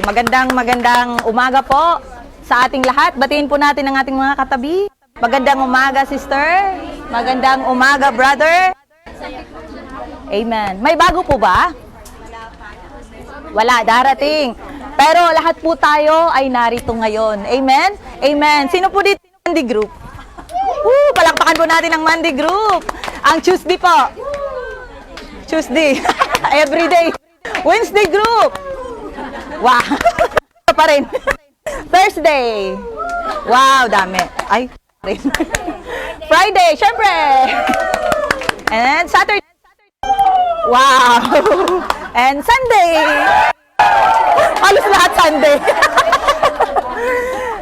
Magandang umaga po sa ating lahat. Batiin po natin ang ating mga katabi. Magandang umaga, sister. Magandang umaga, brother. Amen. May bago po ba? Wala, darating. Pero lahat po tayo ay narito ngayon. Amen? Amen. Sino po dito yung Monday Group? Palakpakan po natin ang Monday Group. Ang Tuesday po. Tuesday. Everyday. Wednesday Group. Wow. Pa rin. Thursday. Wow, dami. Ay, Friday, syempre. And Saturday. Wow. And Sunday. Halos lahat Sunday.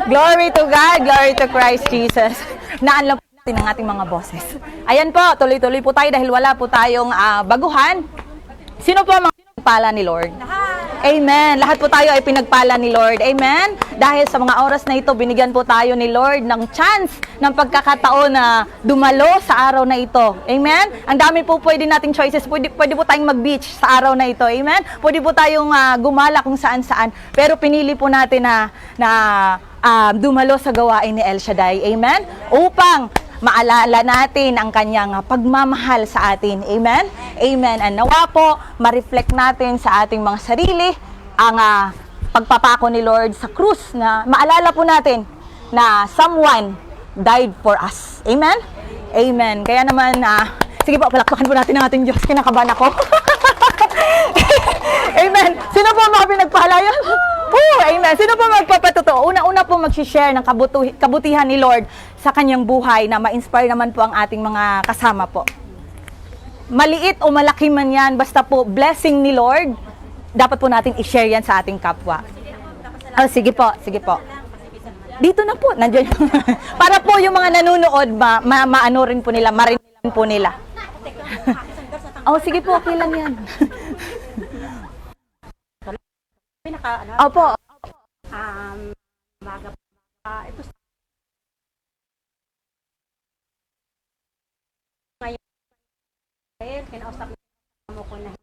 Glory to God, glory to Christ Jesus. Naanlam po natin ang ating mga boses. Ayan po, tuloy-tuloy po tayo dahil wala po tayong baguhan. Sino po ang mga pinagpala ni Lord? Amen. Lahat po tayo ay pinagpala ni Lord. Amen. Dahil sa mga oras na ito, binigyan po tayo ni Lord ng chance, ng pagkakataon na dumalo sa araw na ito. Amen. Ang dami po pwede nating choices. Pwede po tayong mag-beach sa araw na ito. Amen. Pwede po tayong gumala kung saan-saan. Pero pinili po natin na dumalo sa gawain ni El Shaddai. Amen. Upang maalala natin ang kanyang pagmamahal sa atin. Amen? Amen. And nawa po, ma-reflect natin sa ating mga sarili ang pagpapako ni Lord sa krus na maalala po natin na someone died for us. Amen? Amen. Kaya naman, sige po, palakpakan po natin ang ating Diyos. Kinakabahan ako. Amen. Sino po mga pinagpala yan? Amen. Sino po magpapatotoo? Una-una po mag-share ng kabutihan ni Lord sa kanyang buhay na ma-inspire naman po ang ating mga kasama po. Maliit o malaki man yan, basta po blessing ni Lord, dapat po natin i-share yan sa ating kapwa. Sige po, sige po. Dito na po, nandiyan. Para po yung mga nanonood, maano rin po nila, marinig po nila. Sige po, okay lang yan. Opo. Ito ngayon, kinausap mo ko na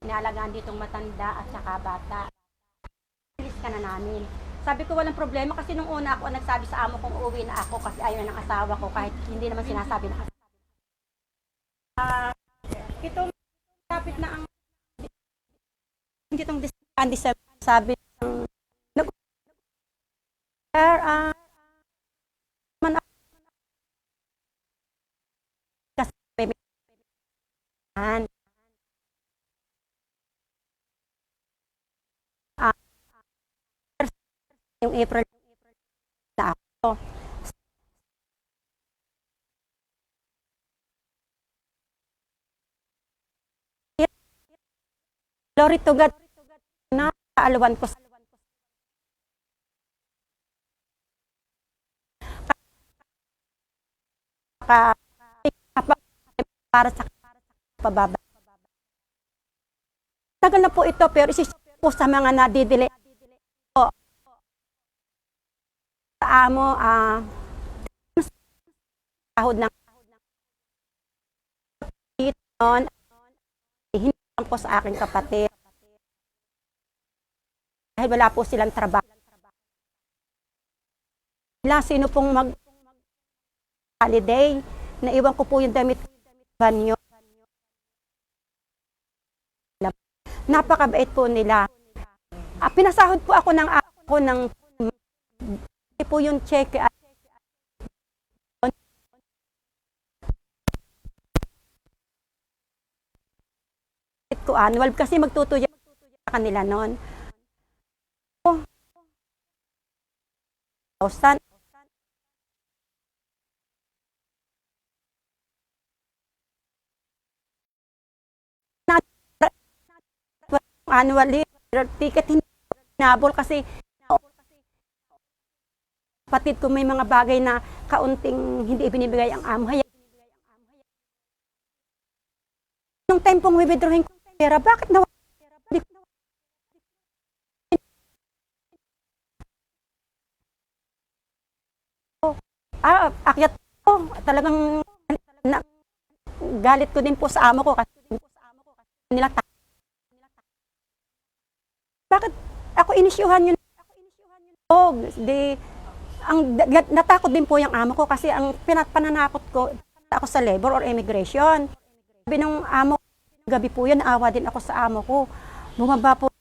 inaalagaan ditong matanda at saka bata. Bilis ka na namin. Sabi ko walang problema kasi nung una ako nagsabi sa amo kong uuwi na ako kasi ayaw na ng asawa ko kahit hindi naman sinasabi na asawa. Itong kapit na ang itong December sabi ng yung April na ako. Glory to God na kaalawan ko para sa pababa. Tagal na po ito pero isisip po sa mga nadidili po sa amo sahod ng noon hindi lang po sa aking kapatid dahil wala po silang trabaho. Sino pong holiday, naiwan ko po yung damit banyo. Napakabait po nila. Pinasahod po ako ng po yung check ko annual kasi magtutuya sa kanila noon. Annually ticket hindi nabol kasi kapatid ko may mga bagay na kaunting hindi ibinibigay ang amo. Nung time pong withdrawing ko pera, bakit nawala? Akyat ko, talagang galit ko din po sa amo ko kasi nila bakit ako inisyuhan yun? Oh, natakot din po yung amo ko kasi ang pananakot ko ako sa labor or immigration. Sabi ng amo, gabi po yun, naawa din ako sa amo ko. Bumaba po.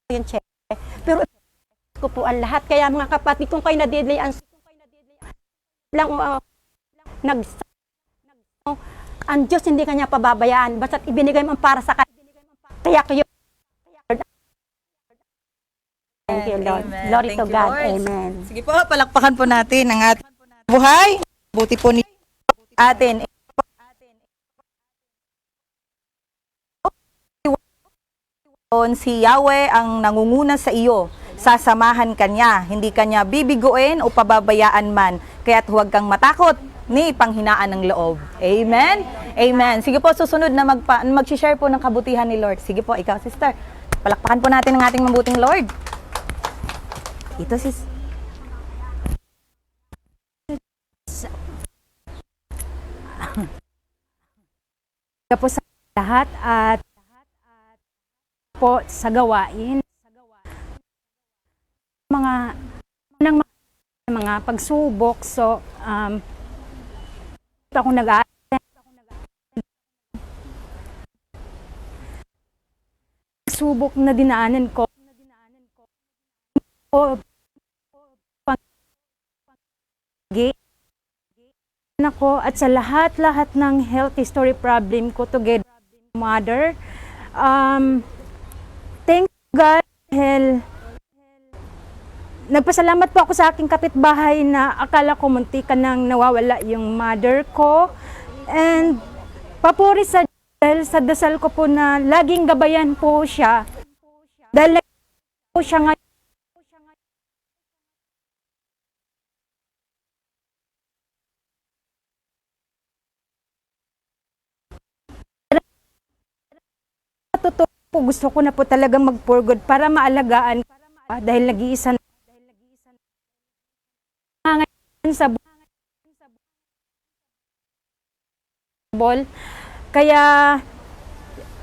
Yung check. Pero ko po ang lahat. Kaya mga kapatid, kung kayo na-delay lang, nag ang Diyos hindi kanya pababayaan. Basta't ibinigay mo para sa kanya. Kaya kayo. Thank you, Lord. Amen. Glory Thank to you, God. Lord. Amen. Sige po, palakpakan po natin ang ating buhay. Buti po ni atin. Si Yahweh ang nangunguna sa iyo, sasamahan kanya, hindi kanya bibiguin o pababayaan man, kaya't huwag kang matakot ni panghinaan ng loob. Amen? Amen. Sige po, susunod na mag-share po ng kabutihan ni Lord. Sige po, ikaw sister, palakpakan po natin ang ating mabuting Lord. Ito sis. po sa lahat at po sa gawain mga pagsubok. So ako subok na dinaanan ko ako at sa lahat ng health history problem ko together mother. Thank God dahil nagpasalamat po ako sa aking kapitbahay na akala ko muntikan nang nawawala yung mother ko. And papuri sa dahil sa dasal ko po na laging gabayan po siya. Dahil po siya ngayon. Totoo po, gusto ko na po talaga mag-for good para maalagaan dahil nag-iisa ngayon sa ball. Kaya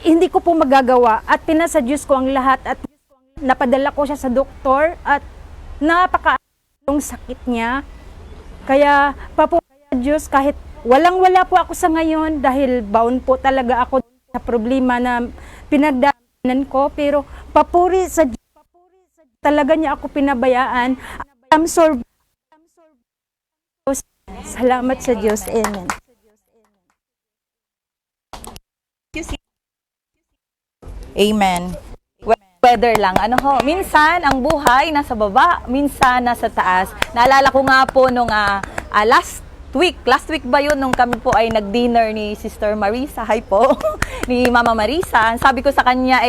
hindi ko po magagawa at pinasa Diyos ko ang lahat at napadala ko siya sa doktor at napaka-yung sakit niya. Kaya papuri sa Diyos kahit walang-wala po ako sa ngayon dahil bound po talaga ako sa problema na pinagdaanan ko, pero papuri sa Diyos, talaga niya ako pinabayaan. I'm sorry. Salamat sa Diyos. Amen. Amen. Weather lang. Ano ho, minsan ang buhay nasa baba, minsan nasa taas. Naalala ko nga po nung last week ba yun nung kami po ay nag-dinner ni Sister Marisa, hi po, ni Mama Marisa. Sabi ko sa kanya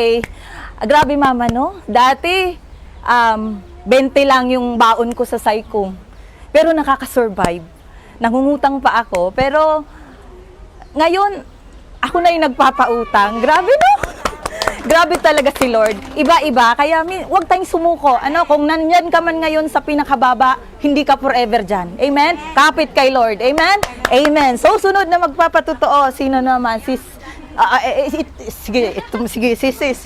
grabe mama no, dati 20 lang yung baon ko sa Saicom, pero nakaka-survive. Nangungutang pa ako, pero ngayon, ako na yung nagpapautang. Grabe no? Grabe talaga si Lord. Iba-iba. Kaya huwag tayong sumuko. Kung nandyan ka man ngayon sa pinakababa, hindi ka forever dyan. Amen? Kapit kay Lord. Amen? Amen. So, sunod na magpapatotoo. Sino naman? Sige, sis.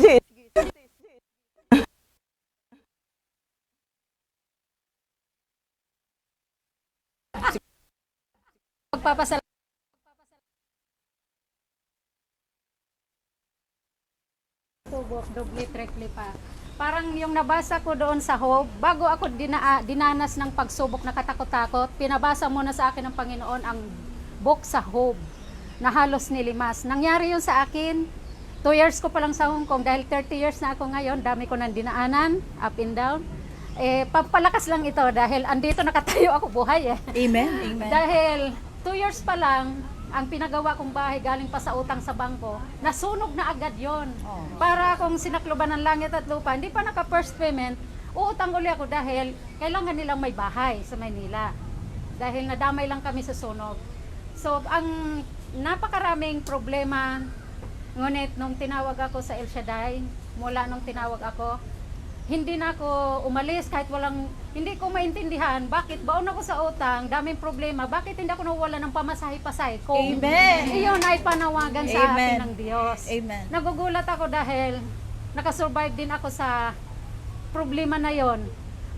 Magpapasalamat. Doble, triple pa. Parang yung nabasa ko doon sa Job, bago ako dinanas ng pagsubok na katakot-takot, pinabasa muna sa akin ng Panginoon ang book sa Job na halos nilimas. Nangyari yun sa akin, 2 years ko pa lang sa Hong Kong, dahil 30 years na ako ngayon, dami ko nang dinaanan, up and down. Pampalakas lang ito dahil andito nakatayo ako buhay Amen? Amen. Dahil 2 years pa lang, ang pinagawa kong bahay galing pa sa utang sa bangko, nasunog na agad yon. Para kung sinakluban ng langit at lupa, hindi pa naka-first payment, uutang uli ako dahil kailangan nilang may bahay sa Maynila. Dahil nadamay lang kami sa sunog. So, ang napakaraming problema, ngunit nung tinawag ako sa El Shaddai, mula nung tinawag ako, hindi na ako umalis kahit hindi ko maintindihan bakit baon ako sa utang, daming problema, bakit hindi ako nawala ng pamasahe-pasahe ko. Amen. Iyon ay panawagan sa Amen. atin ng Diyos. Amen. Nagugulat ako dahil nakasurvive din ako sa problema na yon.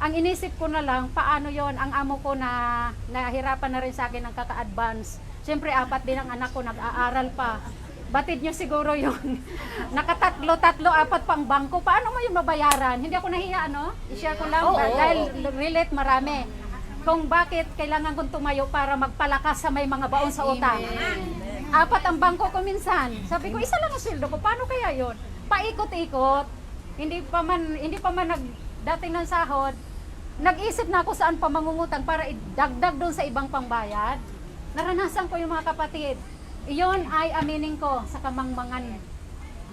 Ang inisip ko na lang, paano yon ang amo ko na nahirapan na rin sa akin ng kaka-advance. Siyempre, 4 din ang anak ko, nag-aaral pa. Batid nyo siguro yon. Nakatatlo, 4 pang bangko. Paano mo yung mabayaran? Hindi ako nahiya, ano? I-share ko lang dahil relate marami. Kung bakit kailangan kong tumayo para magpalakas sa may mga baon sa utang. 4 ang bangko ko minsan. Sabi ko, isa lang ang sweldo ko. Paano kaya yon? Paikot-ikot. Hindi pa man dating ng sahod. Nag-isip na ako saan pa mangungutang para idagdag doon sa ibang pangbayad. Naranasan ko yung mga kapatid. Iyon ay aminin ko sa kamangmangan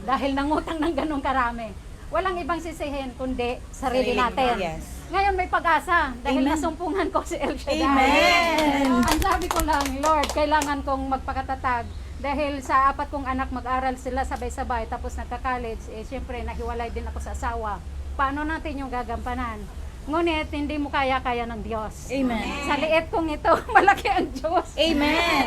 dahil nangutang ng ganong karami. Walang ibang sisihin kundi sarili natin. Yes. Ngayon may pag-asa dahil Amen. nasumpungan ko si El Shaddai. Amen. Ang sabi ko lang, Lord, kailangan kong magpakatatag dahil sa 4 kong anak mag-aral sila sabay-sabay tapos nagka-college, syempre nahiwalay din ako sa asawa. Paano natin yung gagampanan? Ngunit hindi mo kaya-kaya ng Diyos. Amen. Sa liit kong ito, malaki ang Diyos. Amen.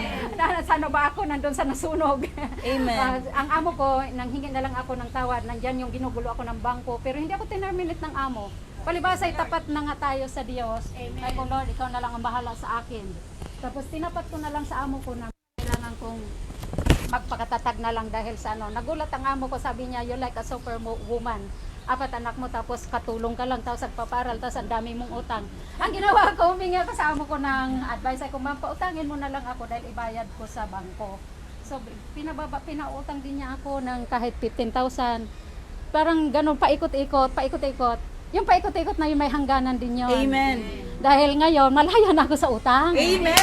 Sana ba ako nandun sa nasunog? Amen. Ang amo ko, nanghingi na lang ako ng tawad, nandyan yung ginugulo ako ng bangko, pero hindi ako tinerminate ng amo. Palibasa ay tapat na nga tayo sa Diyos. Ay ko, Lord, ikaw na lang ang bahala sa akin. Tapos tinapat ko na lang sa amo ko na kailangan kong magpakatatag na lang dahil sa ano. Nagulat ang amo ko, sabi niya, you're like a superwoman. 4 anak mo, tapos katulong ka lang, tapos nagpaparal, tapos ang dami mong utang. Ang ginawa ko, humingi ako sa amo ko ng advice. Ay ko, ma'am, pautangin mo na lang ako dahil ibayad ko sa bangko. So, pinautang din niya ako ng kahit 15,000. Parang ganun, paikot-ikot. Yung paikot-ikot na yung may hangganan din yun. Amen. Dahil ngayon, malaya na ako sa utang. Amen.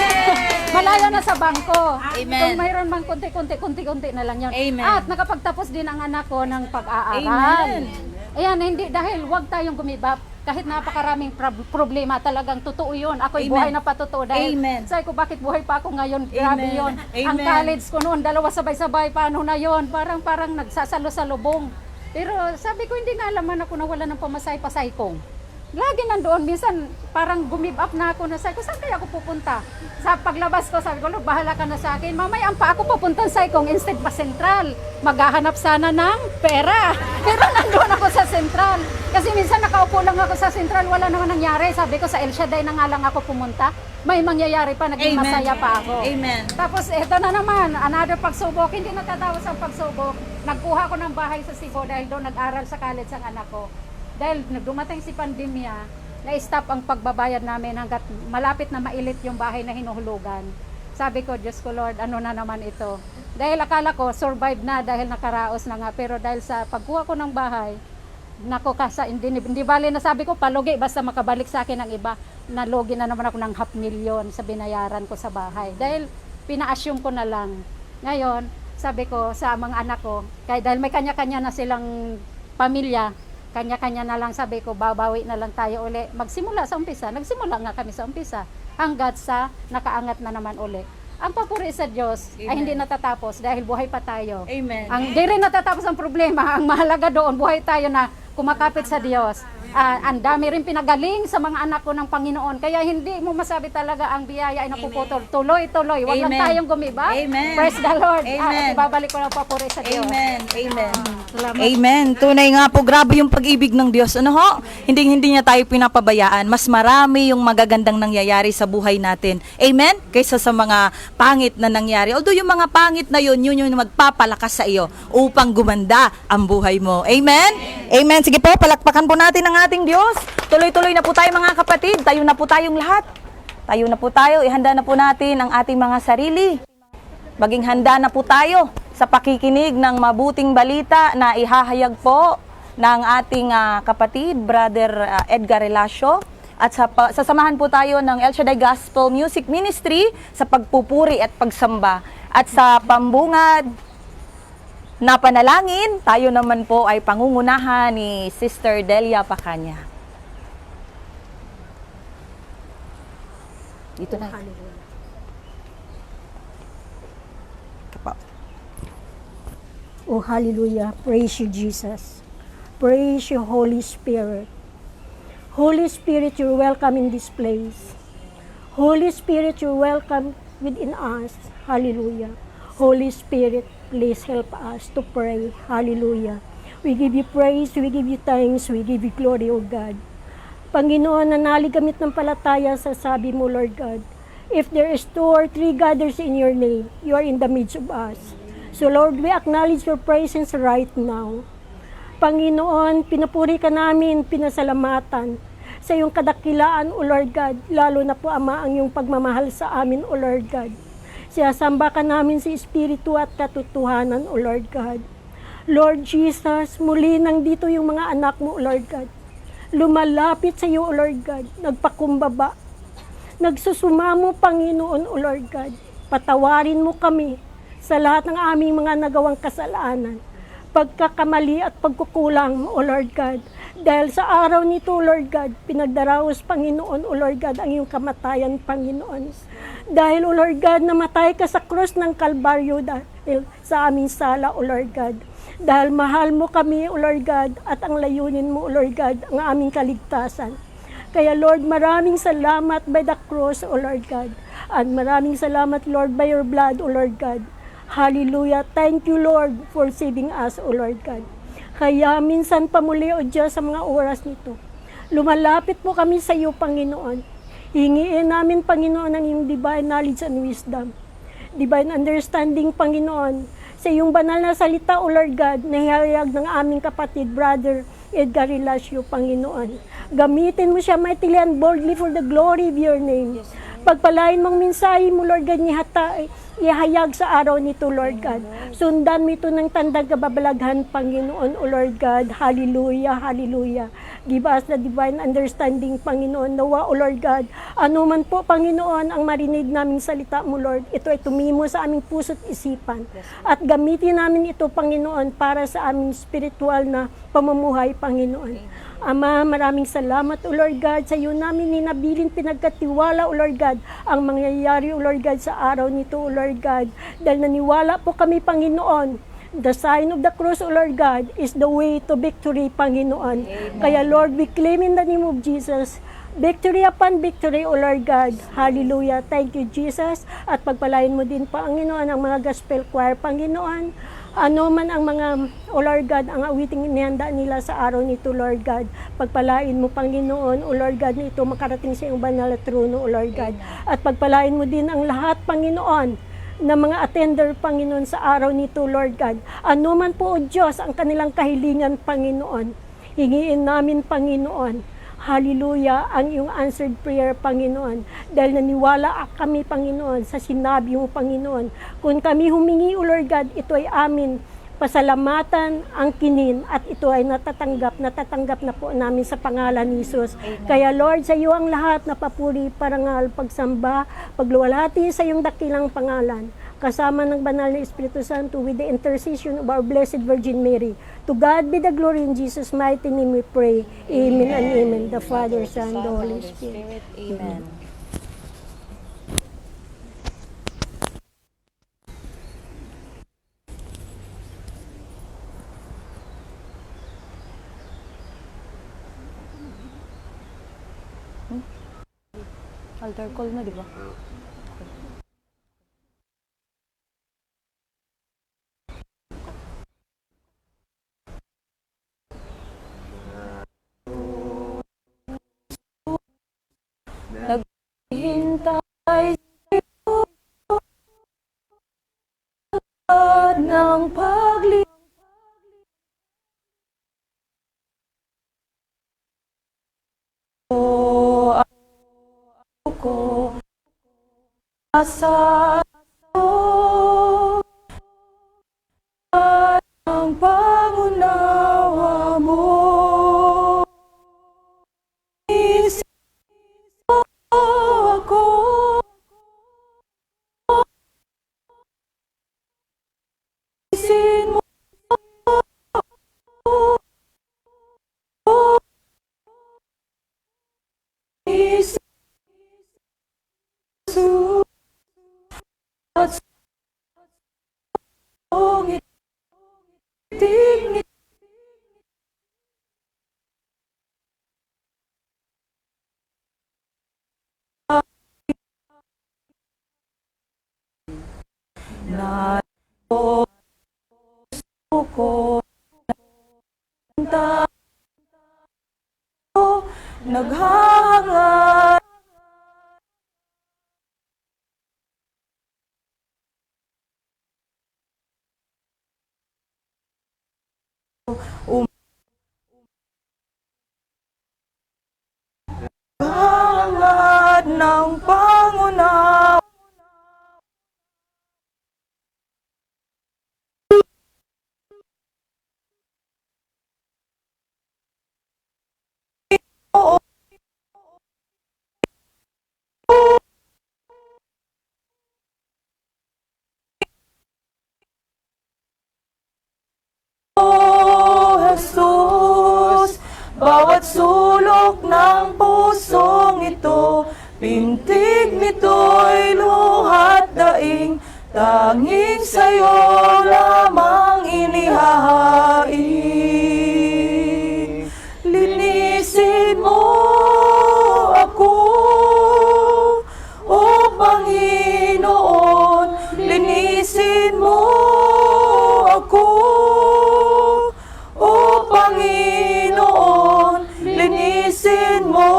Malaya na sa bangko. Amen. Kung mayroon mang konti-konti na lang yun. Amen. At nakapagtapos din ang anak ko ng pag-aaral. Amen. Ayan, hindi, dahil wag tayong gumibap. Kahit napakaraming problema, talagang totoo yun. Ako'y Amen. buhay na patotoo. Dahil Amen. sabi ko, bakit buhay pa ako ngayon? Grabe Amen. yun. Amen. Ang college ko noon, 2 sabay-sabay, paano na yun? Parang nagsasalo-salubong. Pero sabi ko, hindi na alaman ako na wala ng pamasay-pasay ko. Lagi nandoon, minsan parang gumib up na ako na sabi ko, saan kaya ako pupunta? Sa paglabas ko, sabi ko, Lord, bahala ka na sa akin. Mamaya pa ako pupunta sa Saikong instead pa Sentral. Maghahanap sana ng pera. Pero nandoon ako sa Sentral. Kasi minsan nakaupo lang ako sa Sentral, wala naman nangyari. Sabi ko, sa El Shaddai na nga lang ako pumunta. May mangyayari pa, naging Amen. masaya pa ako. Amen. Tapos eto na naman, another pagsubok. Hindi natatapos ang pagsubok. Nagkuha ko ng bahay sa Cebu dahil doon nag-aral sa college ang anak ko. Dahil dumating si pandemya, na-stop ang pagbabayad namin hanggat malapit na mailit yung bahay na hinuhulugan. Sabi ko, Diyos ko Lord, ano na naman ito? Dahil akala ko, survive na dahil nakaraos na nga. Pero dahil sa pagkuha ko ng bahay, nako hindi bali na sabi ko, palugi, basta makabalik sa akin ang iba. Nalugi na naman ako ng 500,000 sa binayaran ko sa bahay. Dahil pina-assume ko na lang. Ngayon, sabi ko sa mga anak ko, dahil may kanya-kanya na silang pamilya, kanya-kanya na lang, sabi ko, babawi na lang tayo uli. Magsimula sa umpisa. Nagsimula nga kami sa umpisa. Hanggat sa nakaangat na naman uli. Ang papuri sa Diyos ay hindi natatapos dahil buhay pa tayo. Amen. Di rin natatapos ang problema. Ang mahalaga doon, buhay tayo na kumakapit sa Diyos. Ang dami rin pinagaling sa mga anak ko ng Panginoon. Kaya hindi mo masabi talaga ang biyaya ay napuputol. Tuloy-tuloy. Huwag lang Amen. tayong gumiba. Amen. Praise the Lord. Amen. Ibabalik ko lang papuri sa Diyos. Amen. Amen. Salamat. Amen. Tunay nga po, grabe yung pag-ibig ng Diyos. Ano ho? Hindi niya tayo pinapabayaan. Mas marami yung magagandang nangyayari sa buhay natin. Amen? Kaysa sa mga pangit na nangyari. Although yung mga pangit na yun yung magpapalakas sa iyo upang gumanda ang buhay mo. Amen? Amen. Sige po, palakpakan po natin ang ating Diyos. Tuloy-tuloy na po tayo mga kapatid. Tayo na po tayong lahat. Tayo na po tayo. Ihanda na po natin ang ating mga sarili. Maging handa na po tayo sa pakikinig ng mabuting balita na ihahayag po ng ating kapatid, Brother Edgar Relasio. At sasamahan po tayo ng El Shaddai Gospel Music Ministry sa pagpupuri at pagsamba. At sa pambungad na panalangin, tayo naman po ay pangungunahan ni Sister Delia Pacanya. Dito na. Hallelujah. Kapo. Oh, hallelujah. Praise you, Jesus. Praise you, Holy Spirit. Holy Spirit, you're welcome in this place. Holy Spirit, you're welcome within us. Hallelujah. Holy Spirit, please help us to pray. Hallelujah. We give you praise, we give you thanks, we give you glory, O God. Panginoon, nanali gamit ng palataya sa sabi mo, Lord God. If there is 2 or 3 gathers in your name, you are in the midst of us. So Lord, we acknowledge your presence right now. Panginoon, pinupuri ka namin, pinasalamatan sa iyong kadakilaan, O Lord God, lalo na po, Ama, ang iyong pagmamahal sa amin, O Lord God. Siyasamba ka namin sa Espiritu at katotohanan, O Lord God. Lord Jesus, muli nandito yung mga anak mo, O Lord God. Lumalapit sa iyo, O Lord God, nagpakumbaba. Nagsusumamo, Panginoon, O Lord God. Patawarin mo kami sa lahat ng aming mga nagawang kasalanan, pagkakamali at pagkukulang, O Lord God. Dahil sa araw nito, Lord God, pinagdaraos, Panginoon, O Lord God, ang iyong kamatayan, Panginoon. Dahil, O Lord God, namatay ka sa krus ng Kalbaryo dahil sa aming sala, O Lord God. Dahil mahal mo kami, O Lord God, at ang layunin mo, O Lord God, ang aming kaligtasan. Kaya, Lord, maraming salamat by the cross, O Lord God. At maraming salamat, Lord, by your blood, O Lord God. Hallelujah. Thank you, Lord, for saving us, O Lord God. Kaya minsan pa muli, O Diyos, sa mga oras nito, lumalapit po kami sa iyo, Panginoon. Hingiin namin, Panginoon, ang iyong divine knowledge and wisdom. Divine understanding, Panginoon, sa iyong banal na salita, O Lord God, na hihayag ng aming kapatid, Brother Edgar Ilacio, Panginoon. Gamitin mo siya mightily and boldly for the glory of your name. Pagpalain mong mensahe mo, Lord God, ihayag sa araw nito, Lord God. Sundan mo ito ng tandang kababalaghan, Panginoon, O Lord God. Hallelujah, hallelujah. Give us the divine understanding, Panginoon. Nawa, O Lord God, ano man po, Panginoon, ang marinig naming salita mo, Lord, ito ay tumimo sa aming puso't isipan. At gamitin namin ito, Panginoon, para sa aming spiritual na pamumuhay, Panginoon. Ama, maraming salamat, O Lord God, sa iyo namin ninabilin, pinagkatiwala, O Lord God, ang mangyayari, O Lord God, sa araw nito, O Lord God. Dahil naniwala po kami, Panginoon, the sign of the cross, O Lord God, is the way to victory, Panginoon. Amen. Kaya, Lord, we claim in the name of Jesus, victory upon victory, O Lord God. Hallelujah. Thank you, Jesus. At pagpalain mo din, Panginoon, ang mga gospel choir, Panginoon. Ano man ang mga, O Lord God, ang awiting inihanda nila sa araw nito, Lord God. Pagpalain mo, Panginoon, O Lord God, na ito makarating sa iyong banal na trono, O Lord God. At pagpalain mo din ang lahat, Panginoon, na mga attender, Panginoon, sa araw nito, Lord God. Ano man po, O Diyos, ang kanilang kahilingan, Panginoon. Hingiin namin, Panginoon, hallelujah, ang iyong answered prayer, Panginoon. Dahil naniwala kami, Panginoon, sa sinabi mo, Panginoon. Kung kami humingi, O Lord God, ito ay amin pasalamatan, angkinin, at ito ay natatanggap na po namin sa pangalan ni Jesus. Kaya Lord, sa iyo ang lahat na papuri, parangal, pagsamba, pagluwalhati sa iyong dakilang pangalan. Kasama ng banal na Espiritu Santo with the intercession of our Blessed Virgin Mary. To God be the glory, in Jesus' mighty name we pray. Amen and amen. The Father, Son, the Holy Spirit. Amen. Altar call na, di ba? Naghihintay ng paglibot ko asa ang pangunawa mo. Isip ako isin mo isip na ko naghahangad hangad ng pangunawa Jesus, bawat sulok ng pusong ito, pintig nito'y luhat daing, tanging sa'yo lamang inihahain. Linisin mo ako, O Panginoon, linisin mo ako, O Panginoon, linisin mo,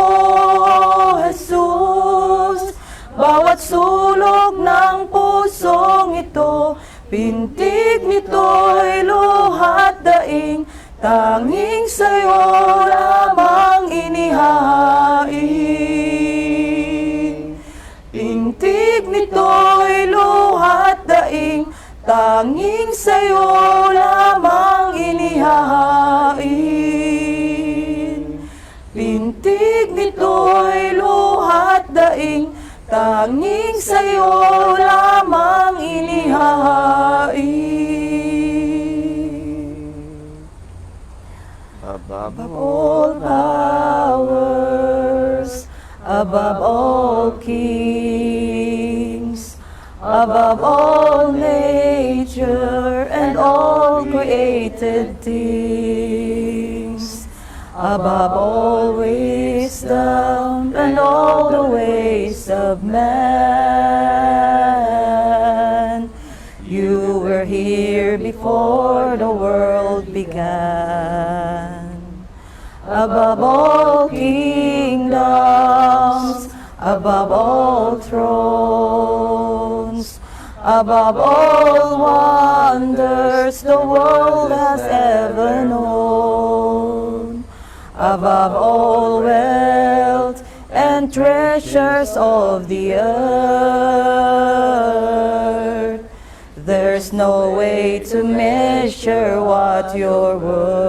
Jesus. Bawat sulok ng pusong ito, pintig nito'y luhat daing, tanging sa'yo lamang inihahain. Pintig nito'y luhat daing, tanging sa'yo lamang inihahain. Pintig nito'y luhat daing, tanging sa'yo lamang inihahain. Above all powers, above all kings, above all nature and all created things, above all wisdom and all the ways of man. You were here before the world began. Above all kingdoms, above all thrones, above all wonders the world has ever known, above all wealth and treasures of the earth, there's no way to measure what you're worth.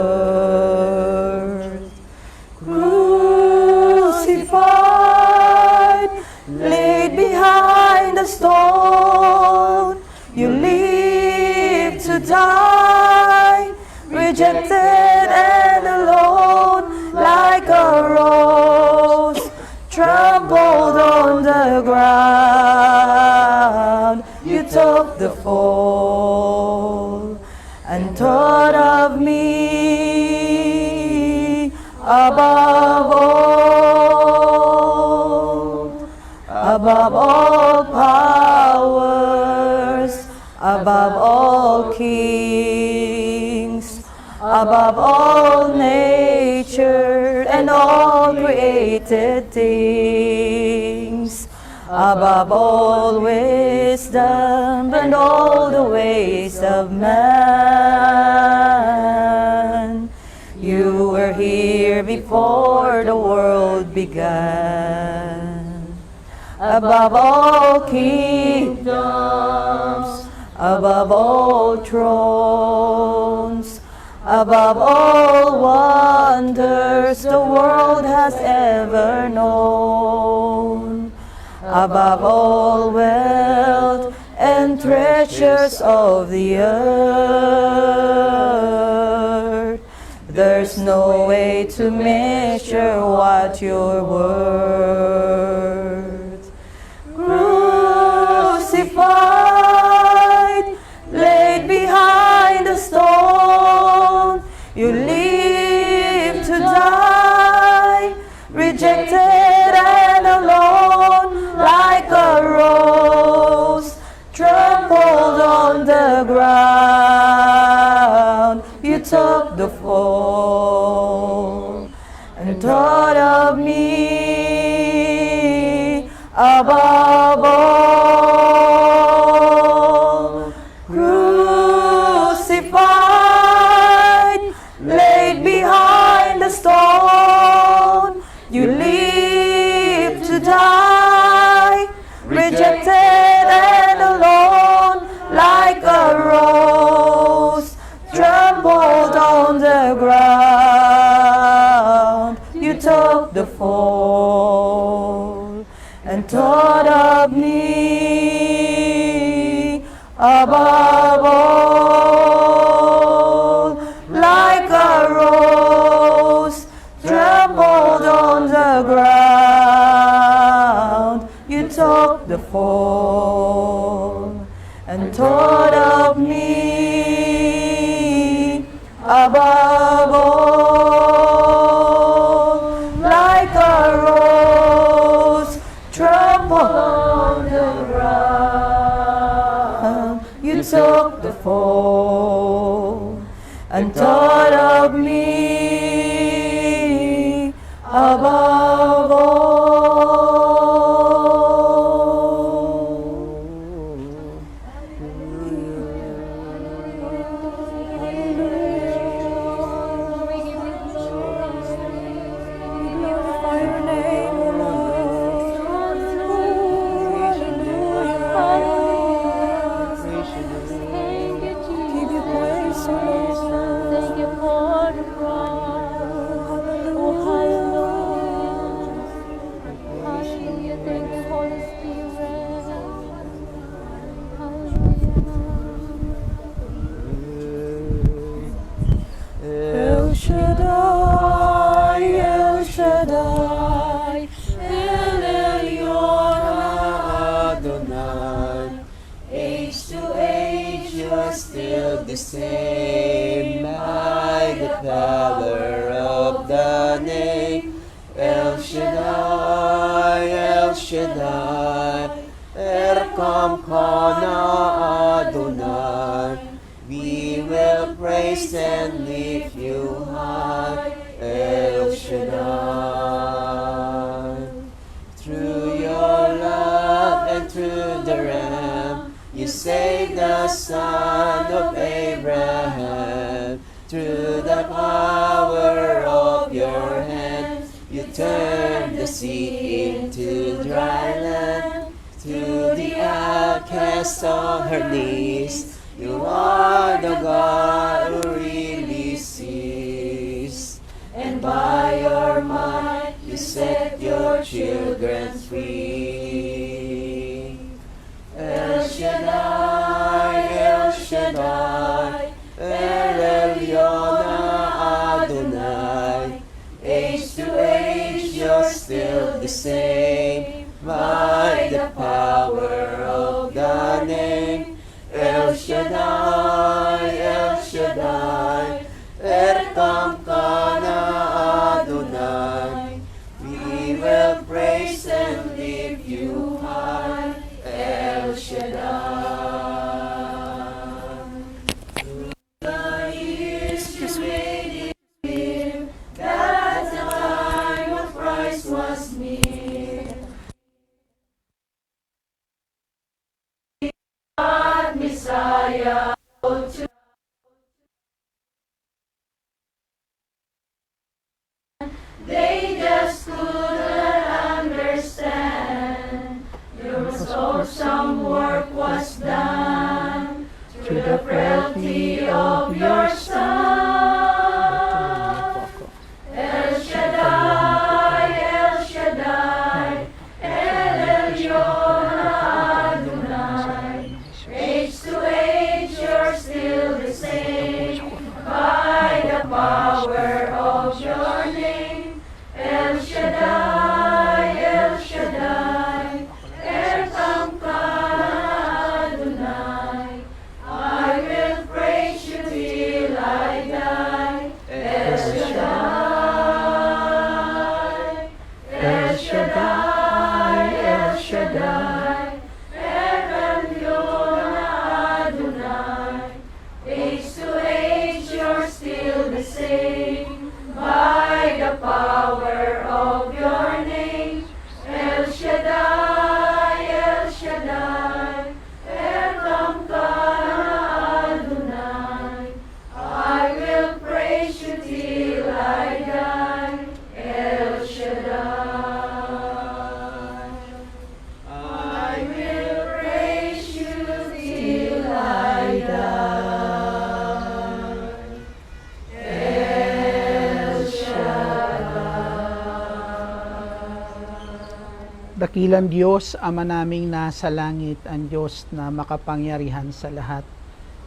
Crucified, laid behind the stone, you live to die, rejected and alone, like a rose trampled on the ground. You took the fall and thought of me above all powers, above all kings, above all nature and all created things, above all wisdom and all the ways of man. You were here before the world began. Above all kingdoms, above all thrones, above all wonders the world has ever known, above all wealth and treasures of the earth, there's no way to measure what you're worth. Crucified, laid behind the stone, you live to die, rejected and alone, like a rose trampled on above all, crucified, laid behind the stone, you live to die, rejected and alone, like a rose trampled on the ground. You took the fall and thought of me above all, like a rose trampled on the ground. You took the fall and thought of me above all, like a rose trampled on the ground. You took the fall and thought of me above all. Glorify your name, O Lord. Give you praise, O Lord. Thank you for the cross. Oh, hallelujah. Hallelujah. Thank you, Holy Spirit. Hallelujah. El Shaddai, El Shaddai, El Elyon Adonai. Age to age, you're still the same. By the power of the name, El Shaddai, El Shaddai, Erkam Kana Adonai. We will praise and lift you high, El Shaddai. Through your love and through the Ram, you saved the son of Abraham. Through the power of your hand, you turned the sea into dry land. To the outcast on her knees, you are the God who really sees. And by your might, you set your children free. El Shaddai, El Shaddai, El Elyon Adonai. Age to age, you're still the same. By the power of the name, El Shaddai, El Shaddai, Erkam Kana Adonai. We will praise and lift you high, El Shaddai. Through the years you made it clear that at the time of Christ was near, God Messiah, to they just couldn't understand. There was awesome work was done through the frailty of your Son. El Shaddai, El Shaddai, El Elyon Adonai. Age to age, you're still the same. By the power of your name, El Shaddai, El Shaddai, Erkam Kana Adonai. I will praise you till I die. El Shaddai, El Shaddai, El Shaddai, El Elyon Adonai. Age to age, you're still the same. By the power of your name, El Shaddai. Dakilang Diyos, Ama naming nasa langit, ang Diyos na makapangyarihan sa lahat.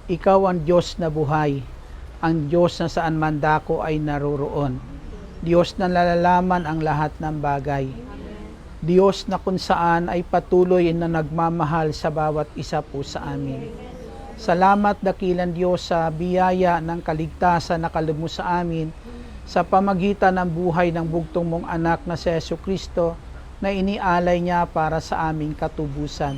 Ikaw ang Diyos na buhay, ang Diyos na saan man dako ay naroroon. Diyos na nalalaman ang lahat ng bagay. Diyos na kung saan ay patuloy na nagmamahal sa bawat isa po sa amin. Salamat dakilang Diyos sa biyaya ng kaligtasan na kaloob mo sa amin sa pamagitan ng buhay ng bugtong mong anak na si Jesucristo na inialay niya para sa aming katubusan.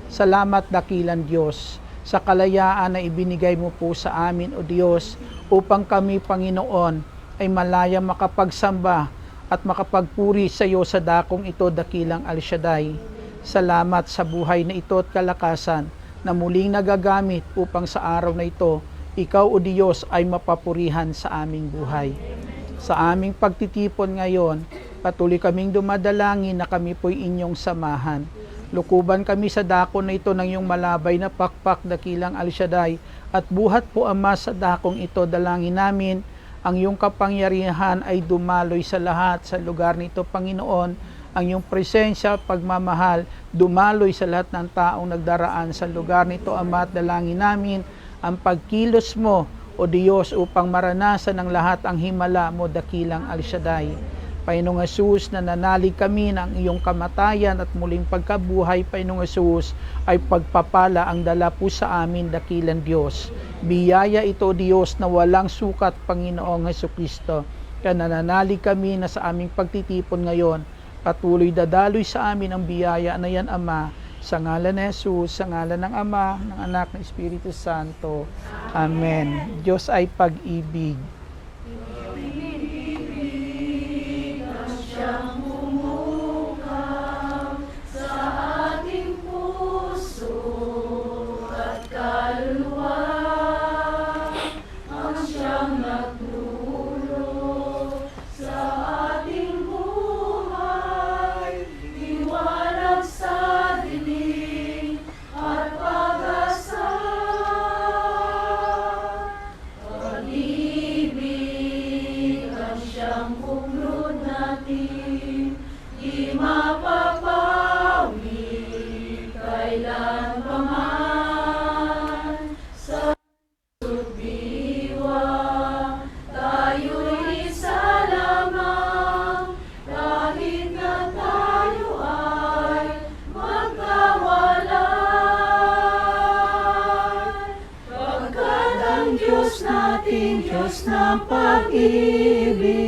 Salamat dakilang Diyos sa kalayaan na ibinigay mo po sa amin, O Diyos, upang kami, Panginoon, ay malaya makapagsamba at makapagpuri sa iyo sa dakong ito, dakilang El Shaddai. Salamat sa buhay na ito at kalakasan na muling nagagamit upang sa araw na ito, ikaw, O Diyos, ay mapapurihan sa aming buhay. Sa aming pagtitipon ngayon, patuloy kaming dumadalangin na kami po'y inyong samahan. Lukuban kami sa dako na ito ng iyong malabay na pakpak, dakilang El Shaddai, at buhat po, Ama, sa dakong ito, dalangin namin, ang iyong kapangyarihan ay dumaloy sa lahat sa lugar nito, Panginoon. Ang iyong presensya, pagmamahal, dumaloy sa lahat ng taong nagdaraan sa lugar nito, Ama, at dalangin namin ang pagkilos mo, O Diyos, upang maranasan ng lahat ang himala mo, dakilang El Shaddai. Panginoong Hesus, nananalig kami ng iyong kamatayan at muling pagkabuhay, Panginoong Hesus, ay pagpapala ang dala po sa amin, dakilang Diyos. Biyaya ito, Diyos, na walang sukat, Panginoong Hesukristo. Kaya nananalig kami na sa aming pagtitipon ngayon, patuloy dadaloy sa amin ang biyaya na yan, Ama, sa ngalan ni Jesus, sa ngalan ng Ama, ng Anak, ng Espiritu Santo. Amen. Diyos ay pag-ibig. Diyos ng pag-ibig,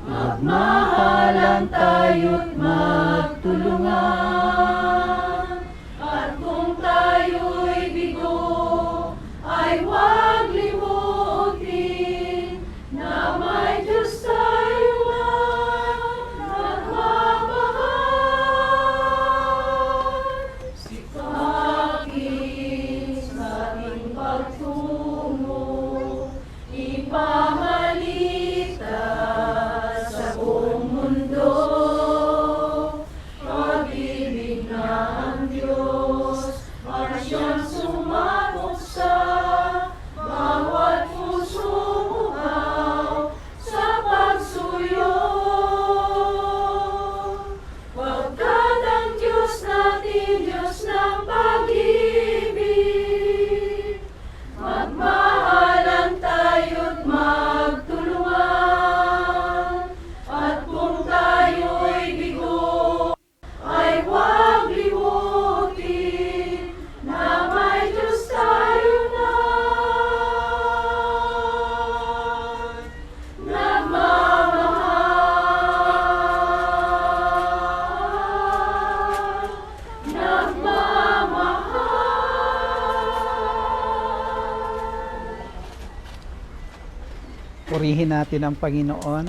magmahalan tayo't magtulungan. At kung tayo'y bigo, ay huwag limutin na may Diyos tayo nagmamahal. Sikapin sa ating pagtungo, ipahalita sa buong mundo. Pag-ibig na ang Diyos at siyang sumagot sa bawat pusong uhaw sa pagsuyo. Pagkat ang Diyos natin, Diyos ng pag-ibig, magmahalan tayo't magtulungan. At kung tayo'y bigo, ay huwag limutin na may Diyos tayo nagmamahal. Purihin natin ang Panginoon.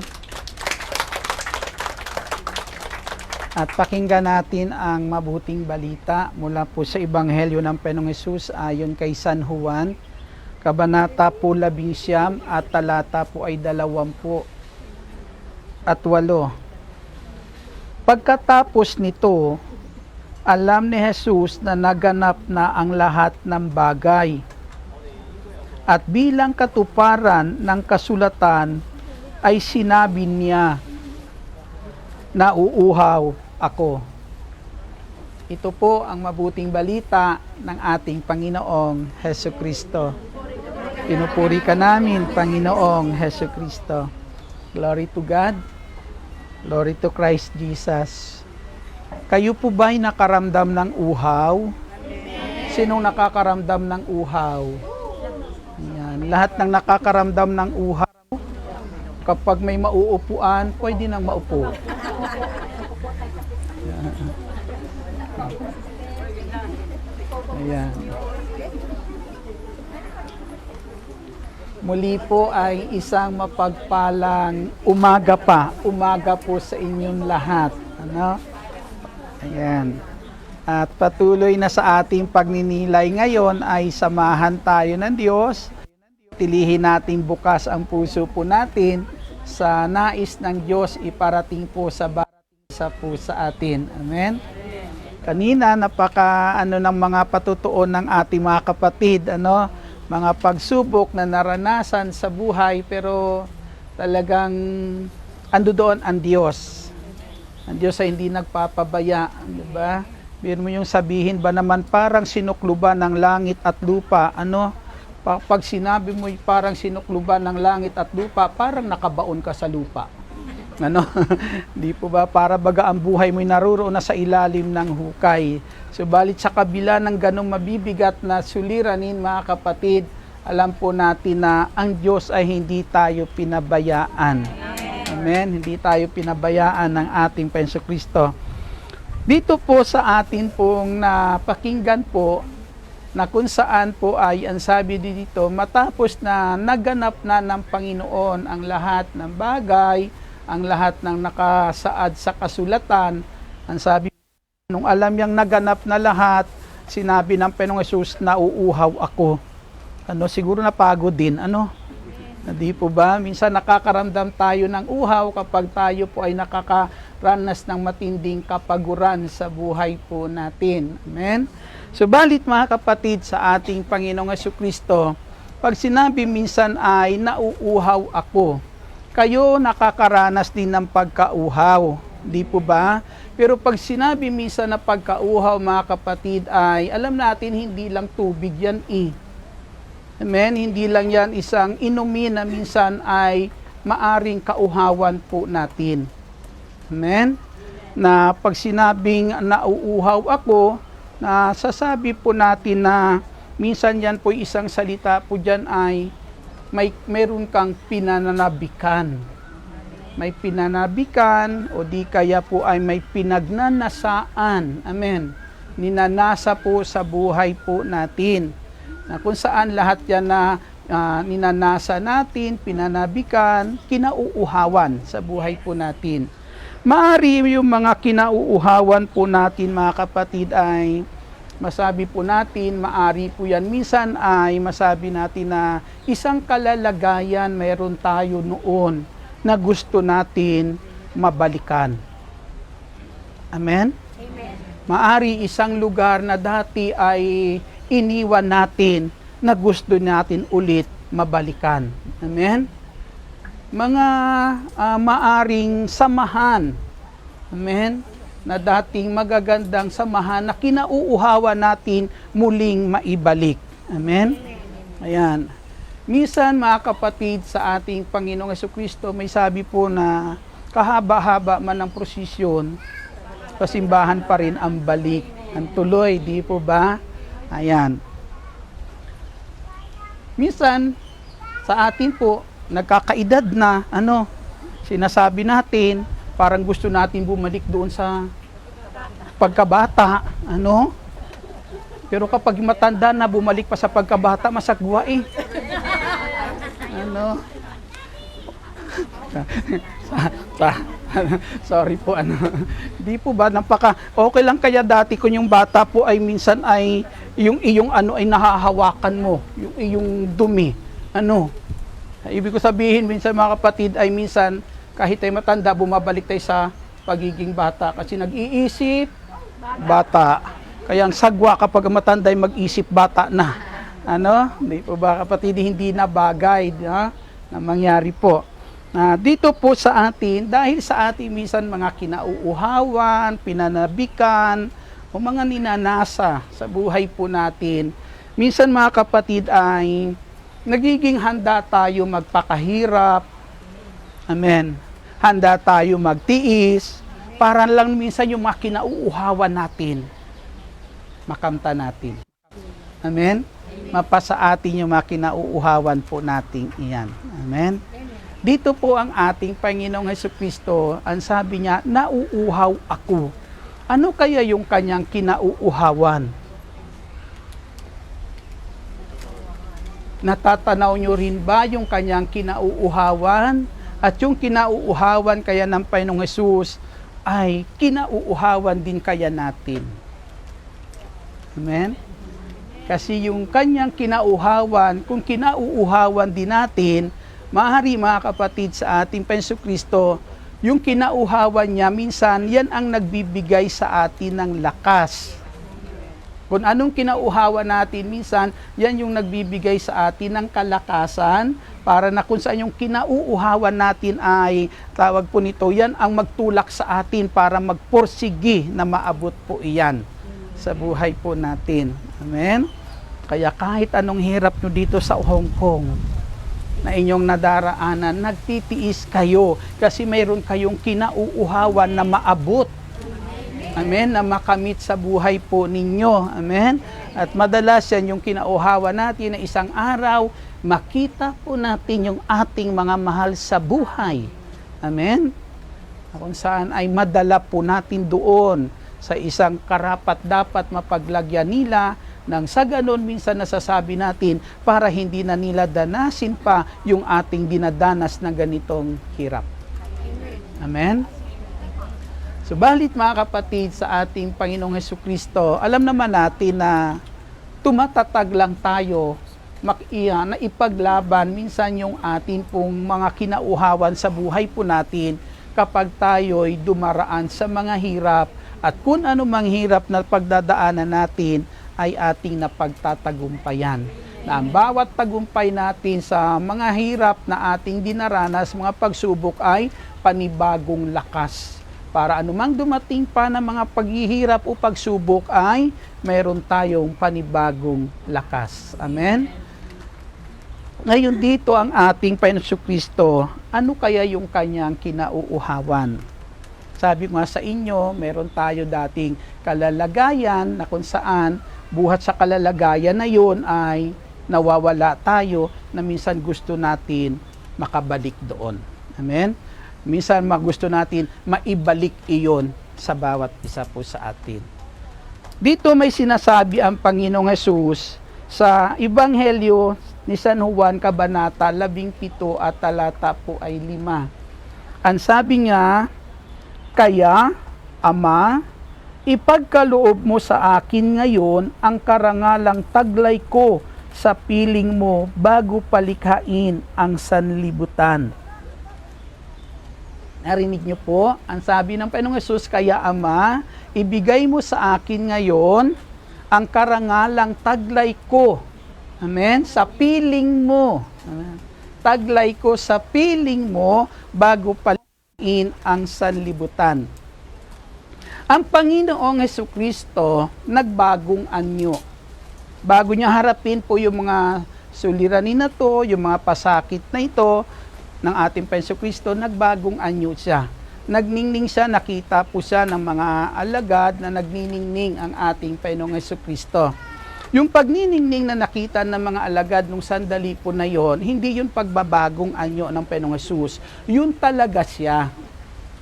At pakinggan natin ang mabuting balita mula po sa Ebanghelyo ng Panginoong Hesus ayon kay San Juan, Kabanata po 11 at talata po ay 20 at 8. Pagkatapos nito, alam ni Jesus na naganap na ang lahat ng bagay. At bilang katuparan ng kasulatan ay sinabi niya, nauuhaw ako. Ito po ang mabuting balita ng ating Panginoong Hesukristo. Pinupuri ka namin, Panginoong Hesukristo. Glory to God. Glory to Christ Jesus. Kayo po ba'y nakaramdam ng uhaw? Sinong nakakaramdam ng uhaw? Yan. Lahat ng nakakaramdam ng uhaw, kapag may mauupuan, pwede nang maupo. Yan. Ayan. Muli po ay isang mapagpalang umaga po sa inyong lahat. Ano? Ayan. At patuloy na sa ating pagninilay ngayon ay samahan tayo ng Diyos. Tilihin natin bukas ang puso po natin sa nais ng Diyos iparating po sa po sa atin. Amen. Kanina napaka ng mga patutuon ng ating mga kapatid, mga pagsubok na naranasan sa buhay, pero talagang ando doon ang Diyos. Ang Diyos ay hindi nagpapabaya, di ba? Biro mo yung sabihin ba naman parang sinukluban ng langit at lupa, pag sinabi mo parang sinukluban ng langit at lupa, parang nakabaon ka sa lupa. Di po ba, para baga ang buhay mo'y naruroon na sa ilalim ng hukay. Subalit sa kabila ng ganong mabibigat na suliranin, mga kapatid, alam po natin na ang Diyos ay hindi tayo pinabayaan. Amen? Hindi tayo pinabayaan ng ating Jesucristo. Dito po sa atin pong napakinggan po, na kung saan po ay ang sabi dito, matapos na naganap na ng Panginoon ang lahat ng bagay, ang lahat ng nakasaad sa kasulatan, ang sabi, nung alam niyang naganap na lahat, sinabi ng Panginoong Hesus, nauuhaw ako. Siguro napagod din, Hindi po ba? Minsan nakakaramdam tayo ng uhaw kapag tayo po ay nakakaranas ng matinding kapaguran sa buhay po natin. Amen? Subalit mga kapatid, sa ating Panginoong Jesucristo, pag sinabi minsan ay nauuhaw ako, kayo nakakaranas din ng pagkauhaw, di po ba? Pero pag sinabi minsan na pagkauhaw, mga kapatid, ay alam natin hindi lang tubig yan Amen? Hindi lang yan isang inumin na minsan ay maaring kauhawan po natin. Amen? Na pag sinabing nauuhaw ako, na sasabi po natin na minsan yan po isang salita po dyan ay meron kang pinananabikan. May pinanabikan o di kaya po ay may pinagnanasaan. Amen. Ninanasa po sa buhay po natin. Na kung saan lahat yan na ninanasa natin, pinanabikan, kinauuhawan sa buhay po natin. Maari yung mga kinauuhawan po natin, mga kapatid, ay masabi po natin, maari po yan. Minsan ay masabi natin na isang kalalagayan mayroon tayo noon na gusto natin mabalikan. Amen? Amen. Maari isang lugar na dati ay iniwan natin na gusto natin ulit mabalikan. Amen? Mga maaring samahan. Amen? Na dating magagandang samahan na kinauuhawan natin muling maibalik. Amen? Ayan. Minsan mga kapatid, sa ating Panginoong Jesucristo, may sabi po na kahaba-haba man ang prosesyon, pasimbahan pa rin ang balik. Ang tuloy, di po ba? Ayan. Minsan, sa atin po, nagkakaedad na, sinasabi natin, parang gusto natin bumalik doon sa pagkabata, Pero kapag matanda na, bumalik pa sa pagkabata, masagwa Sorry po, Di po ba, okay lang kaya dati kung yung bata po ay minsan ay, yung iyong ay nahahawakan mo, yung iyong dumi, Ibig ko sabihin, minsan mga kapatid, ay minsan, kahit tayo matanda, bumabalik tayo sa pagiging bata. Kasi nag-iisip, bata. Kaya ang sagwa kapag matanda ay mag-isip, bata na. Di po ba kapatid, hindi na bagay na mangyari po. Dito po sa atin, dahil sa atin minsan mga kinauuhawan, pinanabikan, o mga ninanasa sa buhay po natin, minsan mga kapatid ay nagiging handa tayo magpakahirap. Amen. Handa tayo magtiis, para lang minsan yung mga kinauuhawan natin, makamta natin. Amen. Mapasa atin yung mga kinauuhawan po nating iyan. Amen. Dito po ang ating Panginoong Hesukristo, ang sabi niya, nauuhaw ako. Ano kaya yung kanyang kinauuhawan? Natatanaw nyo rin ba yung kanyang kinauuhawan? At yung kinauuhawan kaya ng Panginoong Hesus ay kinauuhawan din kaya natin. Amen? Kasi yung kanyang kinauuhawan, kung kinauuhawan din natin, maaari mga kapatid sa ating Panginoong Kristo, yung kinauuhawan niya, minsan yan ang nagbibigay sa atin ng lakas. Kung anong kinauuhawan natin, minsan yan yung nagbibigay sa atin ng kalakasan, para na kung saan yung kinauuhawan natin ay, tawag po nito, yan ang magtulak sa atin para magporsigi na maabot po iyan sa buhay po natin. Amen? Kaya kahit anong hirap nyo dito sa Hong Kong, na inyong nadaraanan, nagtitiis kayo kasi mayroon kayong kinauuhawan na maabot. Amen? Na makamit sa buhay po ninyo. Amen? At madalas yan yung kinauuhawan natin na isang araw, makita po natin yung ating mga mahal sa buhay. Amen? Kung saan ay madala po natin doon sa isang karapat dapat mapaglagyan nila, nang sa ganon minsan nasasabi natin para hindi na nila danasin pa yung ating dinadanas na ganitong hirap. Amen? Subalit mga kapatid sa ating Panginoong Hesukristo, alam naman natin na tumatatag lang tayo na ipaglaban minsan yung atin pong mga kinauuhawan sa buhay po natin kapag tayo'y dumaraan sa mga hirap, at kung ano mang hirap na pagdadaanan natin ay ating napagtatagumpayan. Na ang bawat tagumpay natin sa mga hirap na ating dinaranas, mga pagsubok ay panibagong lakas. Para anumang dumating pa na mga paghihirap o pagsubok ay mayroon tayong panibagong lakas. Amen? Ngayon dito ang ating Panginoong Kristo, ano kaya yung kanyang kinauuhawan? Sabi ko nga sa inyo, meron tayo dating kalalagayan na kung saan buhat sa kalalagayan na yun ay nawawala tayo na minsan gusto natin makabalik doon. Amen? Minsan gusto natin maibalik iyon sa bawat isa po sa atin. Dito may sinasabi ang Panginoong Hesus sa Ebanghelyo ni San Juan, Kabanata 17 at talata po ay 5. Ang sabi niya, kaya, Ama, ipagkaloob mo sa akin ngayon ang karangalang taglay ko sa piling mo bago palikhain ang sanlibutan. Narinig niyo po, ang sabi ng Panginoong Hesus, kaya Ama, ibigay mo sa akin ngayon ang karangalang taglay ko. Amen? Sa piling mo. Amen? Taglay ko sa piling mo bago palikhain ang sanlibutan. Ang Panginoong Hesukristo nagbagong anyo. Bago niya harapin po yung mga suliranin na to, yung mga pasakit na ito ng ating Panginoong Hesukristo, nagbagong anyo siya. Nagningning siya, nakita po siya ng mga alagad na nagniningning ang ating Panginoong Hesukristo. Yung pagniningning na nakita ng mga alagad nung sandali po na yon, hindi yun pagbabagong anyo ng Panginoong Hesus. Yun talaga siya.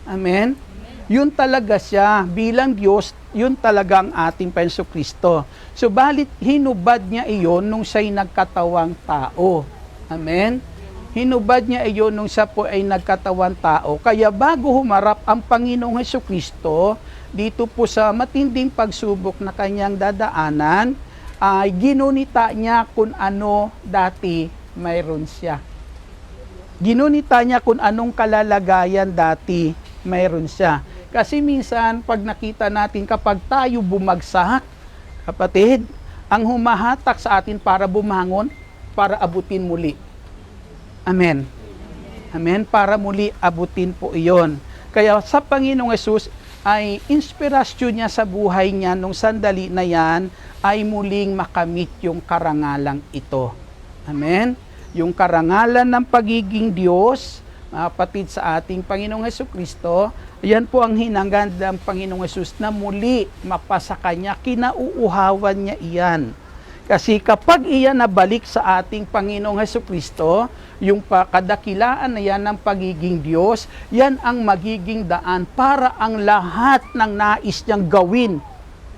Amen? Yun talaga siya, bilang Diyos, yun talaga ang ating Panginoong Kristo. Subalit, hinubad niya iyon nung siya'y nagkatawang tao. Amen? Hinubad niya iyon nung siya po ay nagkatawang tao. Kaya bago humarap ang Panginoong Hesukristo, dito po sa matinding pagsubok na kanyang dadaanan, ay ginunita niya kung ano dati mayroon siya. Ginunita niya kung anong kalalagayan dati mayroon siya. Kasi minsan, pag nakita natin, kapag tayo bumagsak, kapatid, ang humahatak sa atin para bumangon, para abutin muli. Amen. Amen? Para muli abutin po iyon. Kaya sa Panginoong Hesus ay inspirasyon niya sa buhay niya nung sandali na yan ay muling makamit yung karangalang ito. Amen? Yung karangalan ng pagiging Diyos, mga kapatid, sa ating Panginoong Hesukristo, yan po ang hinanggan ng Panginoong Hesus na muli mapasa Kanya, kinauuhawan niya iyan. Kasi kapag iyan nabalik sa ating Panginoong Hesukristo, yung kadakilaan na yan ng pagiging Diyos, yan ang magiging daan para ang lahat ng nais niyang gawin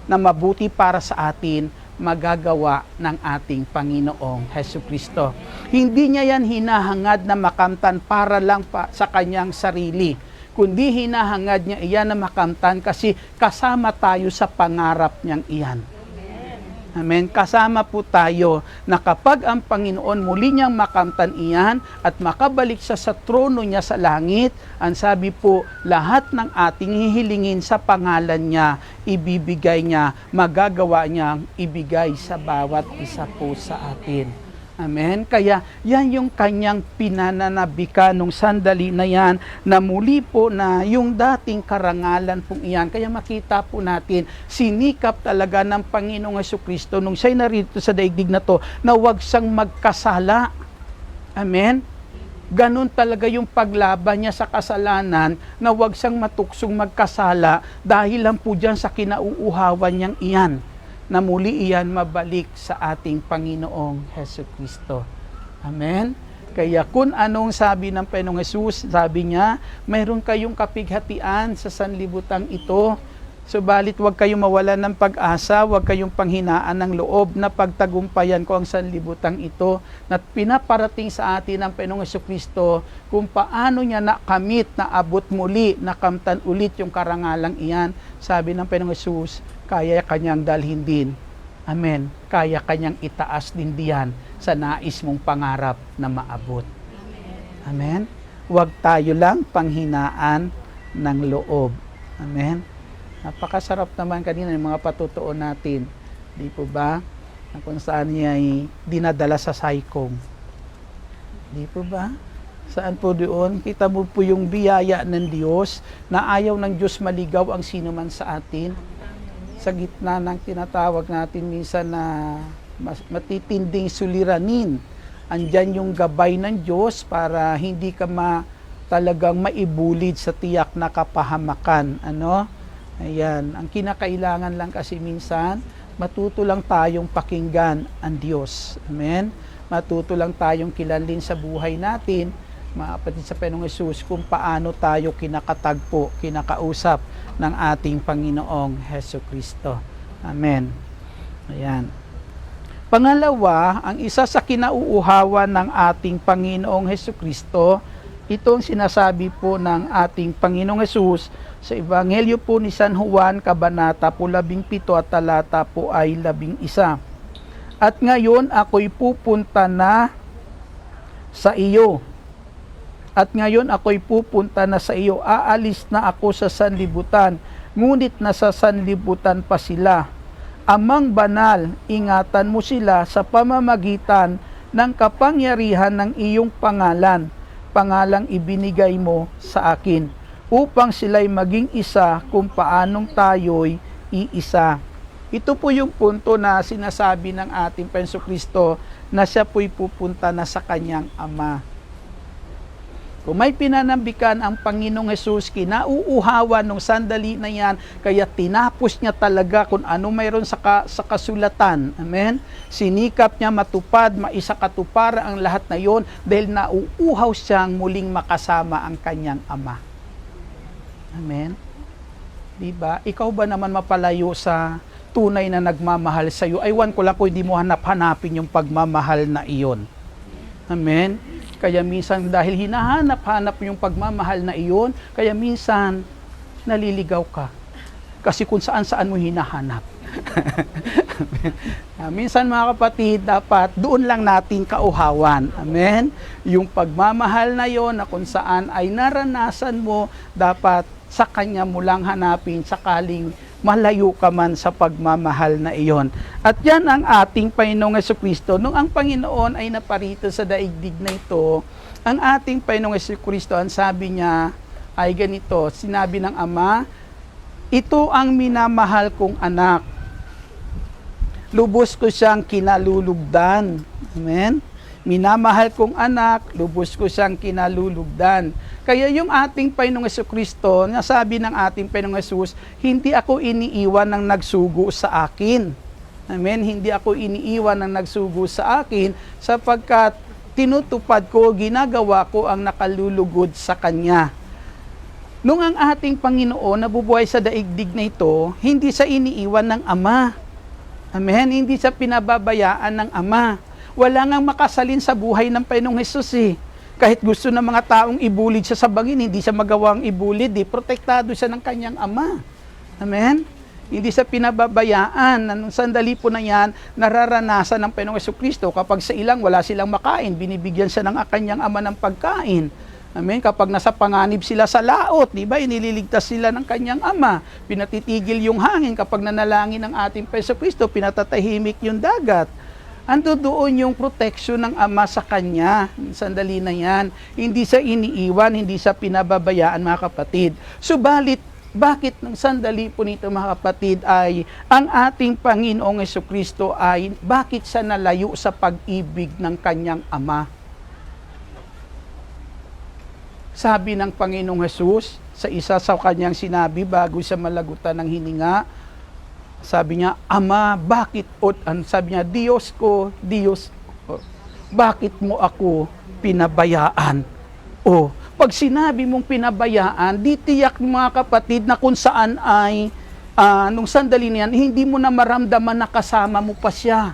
na mabuti para sa atin, magagawa ng ating Panginoong Hesukristo. Hindi niya yan hinahangad na makamtan para lang sa kanyang sarili, kundi hinahangad niya iyan na makamtan kasi kasama tayo sa pangarap niyang iyan. Amen. Kasama po tayo na kapag ang Panginoon muli niyang makamtan iyan at makabalik siya sa trono niya sa langit, ang sabi po, lahat ng ating hihilingin sa pangalan niya, ibibigay niya, magagawa niyang ibigay sa bawat isa po sa atin. Amen. Kaya yan yung kanyang pinananabikan nung sandali na yan na muli po na yung dating karangalan pong iyan. Kaya makita po natin, sinikap talaga ng Panginoong Hesukristo nung siya'y narito sa daigdig na to na huwag siyang magkasala. Amen. Ganun talaga yung paglaban niya sa kasalanan na huwag siyang matuksong magkasala dahil lang po dyan sa kinauuhawan niyang iyan, na muli iyan mabalik sa ating Panginoong Hesukristo. Amen? Kaya kung anong sabi ng Panginoong Hesus, sabi niya, mayroon kayong kapighatian sa sanlibutang ito, subalit huwag kayong mawalan ng pag-asa, huwag kayong panghinaan ng loob na pagtagumpayan ko ang sanlibutang ito, na pinaparating sa atin ng Panginoong Hesukristo kung paano niya nakamit, na abot muli, nakamtan ulit yung karangalang iyan. Sabi ng Panginoong Hesus, kaya kanyang dalhin din. Amen. Kaya kanyang itaas din diyan sa nais mong pangarap na maabot. Amen. Huwag tayo lang panghinaan ng loob. Amen. Napakasarap naman kanina yung mga patutuon natin. Di po ba? Na kung saan niya ay dinadala sa saykong. Di po ba? Saan po doon? Kita mo po yung biyaya ng Diyos na ayaw ng Diyos maligaw ang sino man sa atin. Sa gitna ng tinatawag natin minsan na matitinding suliranin, andyan yung gabay ng Diyos para hindi ka talagang maibulid sa tiyak na kapahamakan. Ano? Ayan. Ang kinakailangan lang kasi minsan, matuto lang tayong pakinggan ang Diyos. Amen? Matuto lang tayong kilalin sa buhay natin, mga kapatid sa Panginoong Hesus, kung paano tayo kinakatagpo, kinakausap ng ating Panginoong Hesukristo. Amen. Ayan. Pangalawa, ang isa sa kinauuhawan ng ating Panginoong Hesukristo, itong sinasabi po ng ating Panginoong Hesus sa Ebanghelyo po ni San Juan, Kabanata po 17 at talata po ay 11. At ngayon ako'y pupunta na sa iyo. At ngayon ako'y pupunta na sa iyo, aalis na ako sa sanlibutan, ngunit nasa sanlibutan pa sila. Amang banal, ingatan mo sila sa pamamagitan ng kapangyarihan ng iyong pangalan, pangalang ibinigay mo sa akin, upang sila'y maging isa kung paanong tayo'y iisa. Ito po yung punto na sinasabi ng ating Panginoong Kristo na siya po'y pupunta na sa kanyang Ama. Kung may pinanambikan ang Panginoong Hesus, kinauuhawan nung sandali na yan, kaya tinapos niya talaga kung ano mayroon sa kasulatan. Amen? Sinikap niya matupad, maisakatuparan ang lahat na yon dahil nauuhaw siyang muling makasama ang kanyang Ama. Amen? Diba? Ikaw ba naman mapalayo sa tunay na nagmamahal sa iyo? Aywan ko lang kung hindi mo hanap-hanapin yung pagmamahal na iyon. Amen? Kaya minsan dahil hinahanap-hanap yung pagmamahal na iyon, kaya minsan naliligaw ka. Kasi kung saan-saan mo hinahanap. Minsan mga kapatid, dapat doon lang natin kauhawan. Amen? Yung pagmamahal na iyon na kung saan ay naranasan mo, dapat sa Kanya mo lang hanapin sakaling malayo ka man sa pagmamahal na iyon. At yan ang ating Panginoong Jesucristo. Nung ang Panginoon ay naparito sa daigdig na ito, ang ating Panginoong Jesucristo, ang sabi niya ay ganito, sinabi ng Ama, ito ang minamahal kong anak. Lubos ko siyang kinalulugdan. Amen? Minamahal kong anak, lubos ko siyang kinalulugdan. Kaya yung ating Panginoong Jesucristo, nasabi ng ating Panginoong Jesus, hindi ako iniiwan ng nagsugo sa akin. Amen? Hindi ako iniiwan ng nagsugo sa akin sapagkat tinutupad ko, ginagawa ko ang nakalulugod sa Kanya. Nung ang ating Panginoon nabubuhay sa daigdig na ito, hindi sa iniiwan ng Ama. Amen? Hindi sa pinababayaan ng Ama. Wala ngang makasalin sa buhay ng Panginoong Jesus eh. Kahit gusto ng mga taong ibulid siya sa bangin, hindi siya magawang ibulid eh. Protektado siya ng kanyang Ama. Amen? Hindi sa pinababayaan. Nung sandali po na yan, nararanasan ng Panginoong Jesucristo. Kapag sa ilang wala silang makain, binibigyan siya ng kanyang Ama ng pagkain. Amen? Kapag nasa panganib sila sa laot, di ba? Inililigtas sila ng kanyang Ama. Pinatitigil yung hangin. Kapag nanalangin ng ating Jesucristo, pinatatahimik yung dagat. Ando doon yung protection ng Ama sa Kanya. Sandali na yan. Hindi sa iniiwan, hindi sa pinababayaan, mga kapatid. Subalit, bakit ng sandali po nito, mga kapatid, ay ang ating Panginoong Jesucristo ay bakit siya nalayo sa pag-ibig ng Kanyang Ama? Sabi ng Panginoong Jesus sa isa sa Kanyang sinabi bago siya malagutan ng hininga, sabi niya, Ama, bakit, sabi niya, Diyos ko, bakit mo ako pinabayaan? O, pag sinabi mong pinabayaan, di tiyak mga kapatid na kung saan ay, nung sandali niyan, hindi mo na maramdaman na kasama mo pa siya.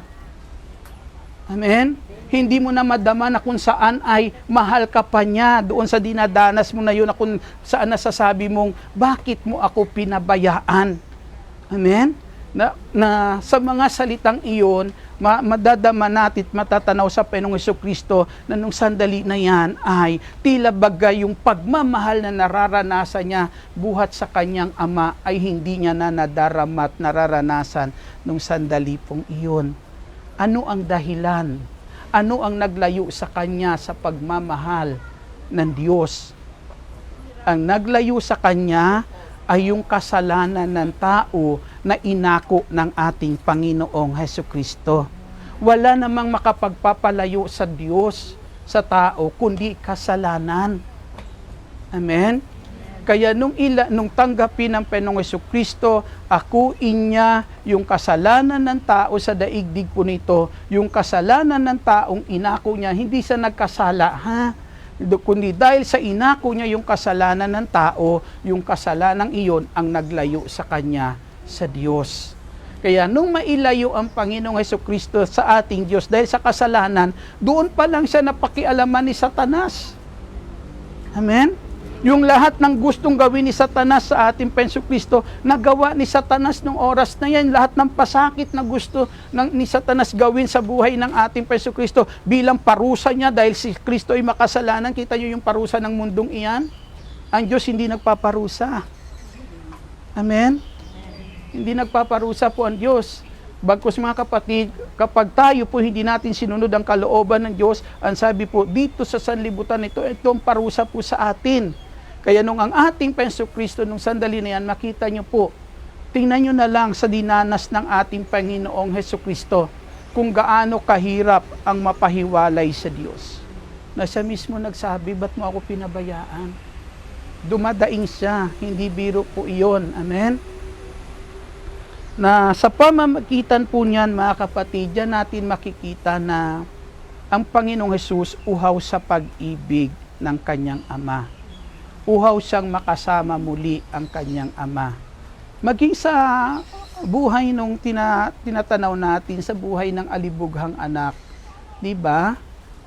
Amen? Hindi mo na madama na kung saan ay mahal ka pa niya, doon sa dinadanas mo na yun, na kung saan nasasabi mong, bakit mo ako pinabayaan? Amen? Na sa mga salitang iyon, madadama natin, matatanaw sa Panginoong Jesucristo na nung sandali na yan ay tila bagay yung pagmamahal na nararanasan niya buhat sa kanyang Ama ay hindi niya na nadarama at nararanasan nung sandali pong iyon. Ano ang dahilan? Ano ang naglayo sa kanya sa pagmamahal ng Diyos? Ang naglayo sa kanya ay yung kasalanan ng tao na inako ng ating Panginoong Jesucristo. Wala namang makapagpapalayo sa Diyos, sa tao, kundi kasalanan. Amen? Kaya nung tanggapin ng Panginoong Jesucristo, akuin niya yung kasalanan ng tao sa daigdig po nito, yung kasalanan ng taong inako niya, hindi siya nagkasala, kundi dahil sa inako niya yung kasalanan ng tao, yung kasalanang iyon ang naglayo sa kanya sa Diyos. Kaya nung mailayo ang Panginoong Jesucristo sa ating Diyos dahil sa kasalanan, doon pa lang siya napakialaman ni Satanas. Amen? Yung lahat ng gustong gawin ni Satanas sa ating Jesucristo, nagawa ni Satanas nung oras na yan. Lahat ng pasakit na gusto ni Satanas gawin sa buhay ng ating Jesucristo bilang parusa niya dahil si Kristo ay makasalanan. Kita niyo yung parusa ng mundong iyan? Ang Diyos hindi nagpaparusa. Amen? Hindi nagpaparusa po ang Diyos. Bagkus mga kapatid, kapag tayo po hindi natin sinunod ang kalooban ng Diyos, ang sabi po, dito sa sanlibutan ito, itong parusa po sa atin. Kaya nung ang ating Jesucristo, nung sandali na yan, makita nyo po, tingnan nyo na lang sa dinanas ng ating Panginoong Jesucristo, kung gaano kahirap ang mapahiwalay sa Diyos. Na siya mismo nagsabi, ba't mo ako pinabayaan? Dumadaing siya, hindi biro po iyon. Amen? Na sa pamamagitan po niyan, mga kapatid, dyan natin makikita na ang Panginoong Jesus uhaw sa pag-ibig ng kanyang Ama. Uhaw siyang makasama muli ang kanyang Ama. Maging sa buhay nung tinatanaw natin, sa buhay ng alibughang anak, di ba?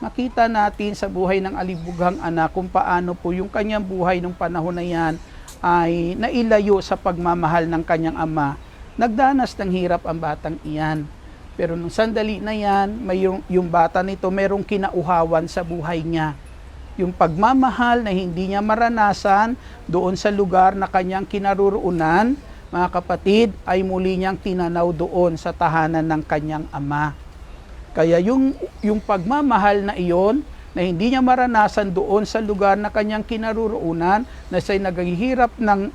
Makita natin sa buhay ng alibughang anak kung paano po yung kanyang buhay nung panahon na yan ay nailayo sa pagmamahal ng kanyang Ama. Nagdanas ng hirap ang batang iyan. Pero nung sandali na yan, yung bata nito merong kinauhawan sa buhay niya. Yung pagmamahal na hindi niya maranasan doon sa lugar na kanyang kinaroroonan, mga kapatid, ay muli niyang tinanaw doon sa tahanan ng kanyang ama. Kaya yung pagmamahal na iyon, na hindi niya maranasan doon sa lugar na kanyang kinaroroonan, na siya'y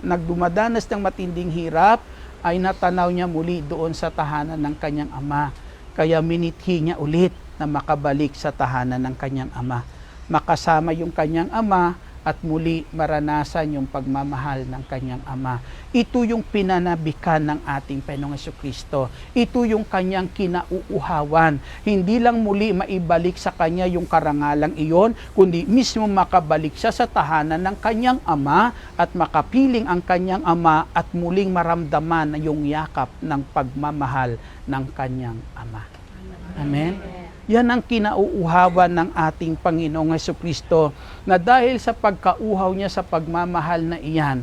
nagdumadanas ng matinding hirap, ay natanaw niya muli doon sa tahanan ng kanyang ama. Kaya minithi niya ulit na makabalik sa tahanan ng kanyang ama. Makasama yung kanyang ama at muli maranasan yung pagmamahal ng kanyang ama. Ito yung pinanabikan ng ating Panginoong Jesucristo. Ito yung kanyang kinauuhawan. Hindi lang muli maibalik sa kanya yung karangalang iyon, kundi mismo makabalik siya sa tahanan ng kanyang ama at makapiling ang kanyang ama at muling maramdaman yung yakap ng pagmamahal ng kanyang ama. Amen? Yan ang kinauuhawan ng ating Panginoong Jesucristo, na dahil sa pagkauhaw niya sa pagmamahal na iyan,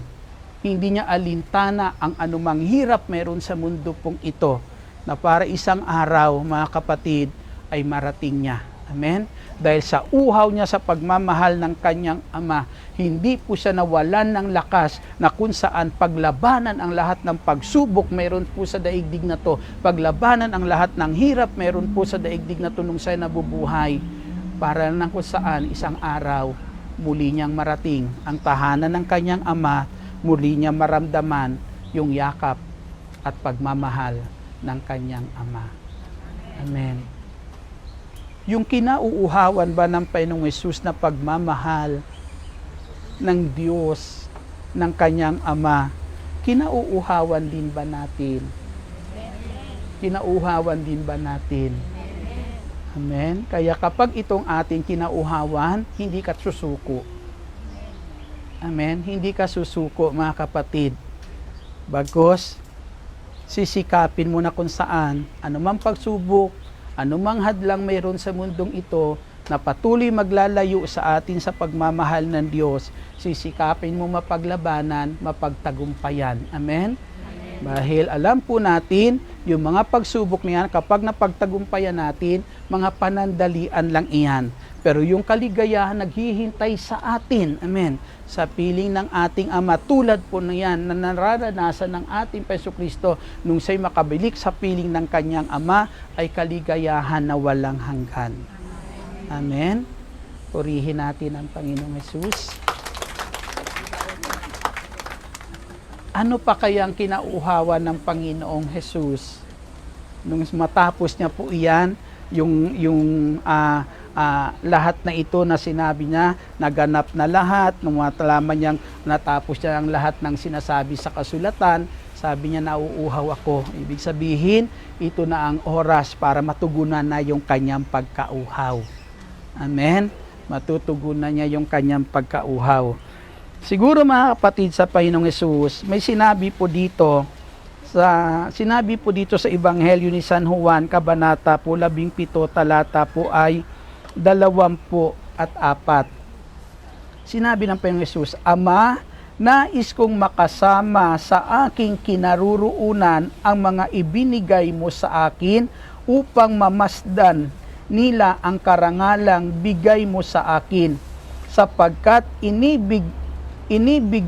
hindi niya alintana ang anumang hirap meron sa mundo pong ito, na para isang araw, mga kapatid, ay marating niya. Amen? Dahil sa uhaw niya sa pagmamahal ng kanyang ama, hindi po siya nawalan ng lakas na kung saan paglabanan ang lahat ng pagsubok meron po sa daigdig na to. Paglabanan ang lahat ng hirap meron po sa daigdig na to nung siya nabubuhay. Para na kung saan isang araw, muli niyang marating ang tahanan ng kanyang ama, muli niya maramdaman yung yakap at pagmamahal ng kanyang ama. Amen. Yung kinauuhawan ba ng Panginoong Hesus na pagmamahal ng Diyos, ng kanyang ama, kinauuhawan din ba natin? Kinauuhawan din ba natin? Amen? Kaya kapag itong ating kinauuhawan, hindi ka susuko. Amen? Hindi ka susuko, mga kapatid. Bagos, sisikapin mo na kung saan, anumang pagsubok, anumang hadlang mayroon sa mundong ito na patuloy maglalayo sa atin sa pagmamahal ng Diyos, sisikapin mo mapaglabanan, mapagtagumpayan. Amen? Dahil alam po natin, yung mga pagsubok niyan, kapag napagtagumpayan natin, mga panandalian lang iyan. Pero yung kaligayahan naghihintay sa atin, amen, sa piling ng ating Ama, tulad po na yan na nararanasan ng ating Jesucristo nung siya'y makabilik sa piling ng kanyang Ama, ay kaligayahan na walang hanggan. Amen. Purihin natin ang Panginoong Hesus. Ano pa kayang kinauuhawan ng Panginoong Hesus? Nung matapos niya po iyan, lahat na ito na sinabi niya, naganap na lahat, nung matalaman niyang natapos niya ang lahat ng sinasabi sa kasulatan, sabi niya, nauuhaw ako. Ibig sabihin, ito na ang oras para matugunan na yung kanyang pagkauhaw. Amen? Matutugunan niya yung kanyang pagkauhaw. Siguro mga kapatid sa Panginoong Hesus, may sinabi po dito sa Ebanghelyo ni San Juan, kabanata po 17, talata po ay 24. Sinabi ng Panginoong Hesus, Ama, nais kong makasama sa aking kinaroroonan ang mga ibinigay mo sa akin upang mamasdan nila ang karangalang bigay mo sa akin, sapagkat inibig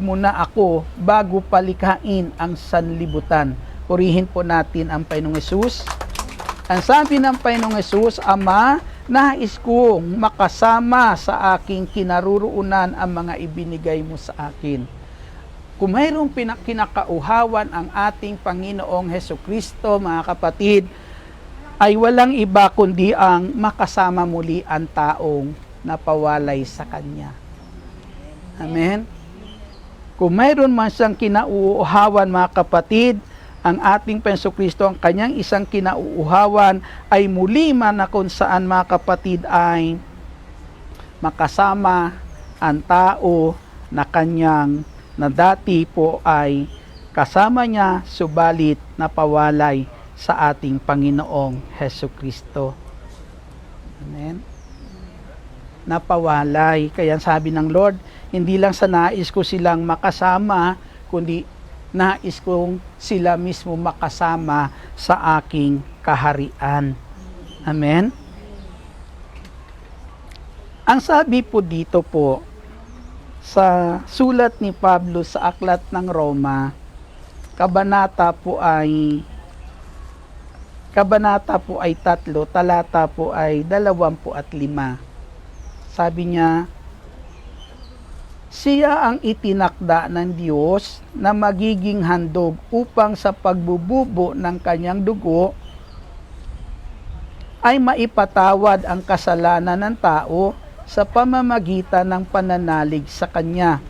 mo na ako bago palikhain ang sanlibutan. Purihin po natin ang Panginoong Hesus. Ang sabi ng Panginoong Hesus, Ama, nais kong makasama sa aking kinaroroonan ang mga ibinigay mo sa akin. Kung mayroong kinakauhawan ang ating Panginoong Hesukristo, mga kapatid, ay walang iba kundi ang makasama muli ang taong napawalay sa Kanya. Amen? Kung mayroon man siyang kinauuhawan, mga kapatid, ang ating Hesukristo, ang Kanyang isang kinauuhawan ay muli man na kung saan, mga kapatid, ay makasama ang tao na Kanyang na dati po ay kasama niya, subalit napawalay sa ating Panginoong Hesukristo. Amen? Napawalay. Kaya sabi ng Lord, hindi lang sa nais ko silang makasama, kundi nais kong sila mismo makasama sa aking kaharian. Amen? Ang sabi po dito po, sa sulat ni Pablo sa Aklat ng Roma, kabanata po ay 3, talata po ay 25. Sabi niya, siya ang itinakda ng Diyos na magiging handog upang sa pagbububo ng kanyang dugo ay maipatawad ang kasalanan ng tao sa pamamagitan ng pananalig sa kanya.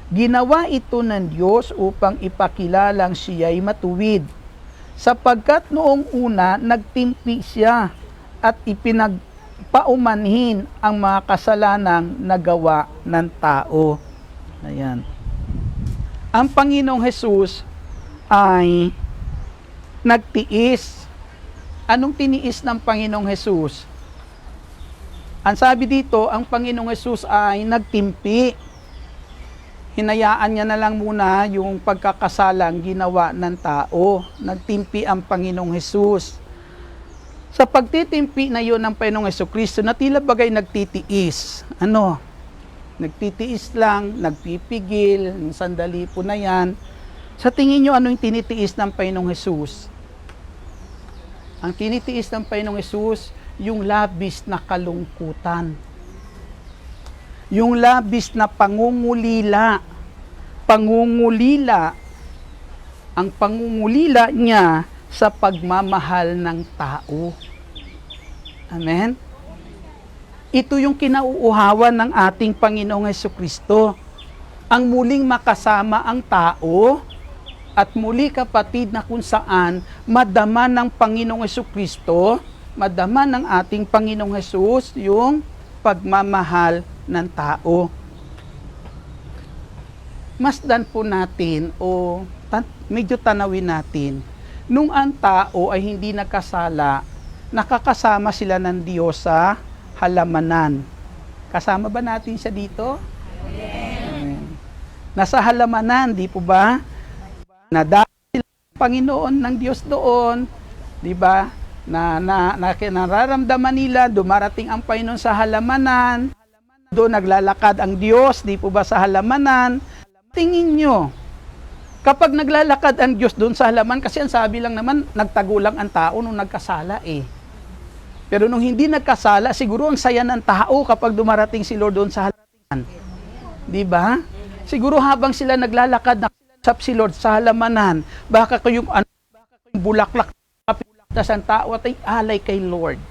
Ginawa ito ng Diyos upang ipakilalang siya'y matuwid, sapagkat noong una nagtimpi siya at ipinagpaumanhin ang mga kasalanang nagawa ng tao. Ayan. Ang Panginoong Hesus ay nagtiis. Anong tiniis ng Panginoong Hesus? Ang sabi dito, ang Panginoong Hesus ay nagtimpi. Hinayaan niya na lang muna yung pagkakasalang ginawa ng tao. Nagtimpi ang Panginoong Hesus. Sa pagtitimpi na yun ng Panginoong Hesukristo, na tila bagay nagtitiis. Nagtitiis lang, nagpipigil, ng sandali po na yan. Sa tingin nyo, ano yung tinitiis ng Panginoong Hesus? Ang tinitiis ng Panginoong Hesus, yung labis na kalungkutan. Yung labis na pangungulila. Ang pangungulila niya sa pagmamahal ng tao. Amen? Ito yung kinauuhawan ng ating Panginoong Hesukristo. Ang muling makasama ang tao at muli kapatid na kung saan madama ng Panginoong Hesukristo, madama ng ating Panginoong Hesus yung pagmamahal ng tao. Masdan po natin o medyo tanawin natin, nung ang tao ay hindi nagkasala, nakakasama sila ng Diyos sa halamanan. Kasama ba natin siya dito? Amen. Nasa halamanan, di po ba? Nadali sila ng Panginoon ng Diyos doon, di ba? Na nararamdaman nila, dumarating ang Panginoon sa halamanan, doon naglalakad ang Diyos, di po ba sa halamanan? Tingin nyo, kapag naglalakad ang Diyos doon sa halaman, kasi ang sabi lang naman, nagtago lang ang tao nung nagkasala eh. Pero nung hindi nagkasala, siguro ang saya ng tao kapag dumarating si Lord doon sa halamanan. Di ba? Siguro habang sila naglalakad, nakasap si Lord sa halamanan, baka kayong bulaklak, tas ang tao at ay alay kay Lord.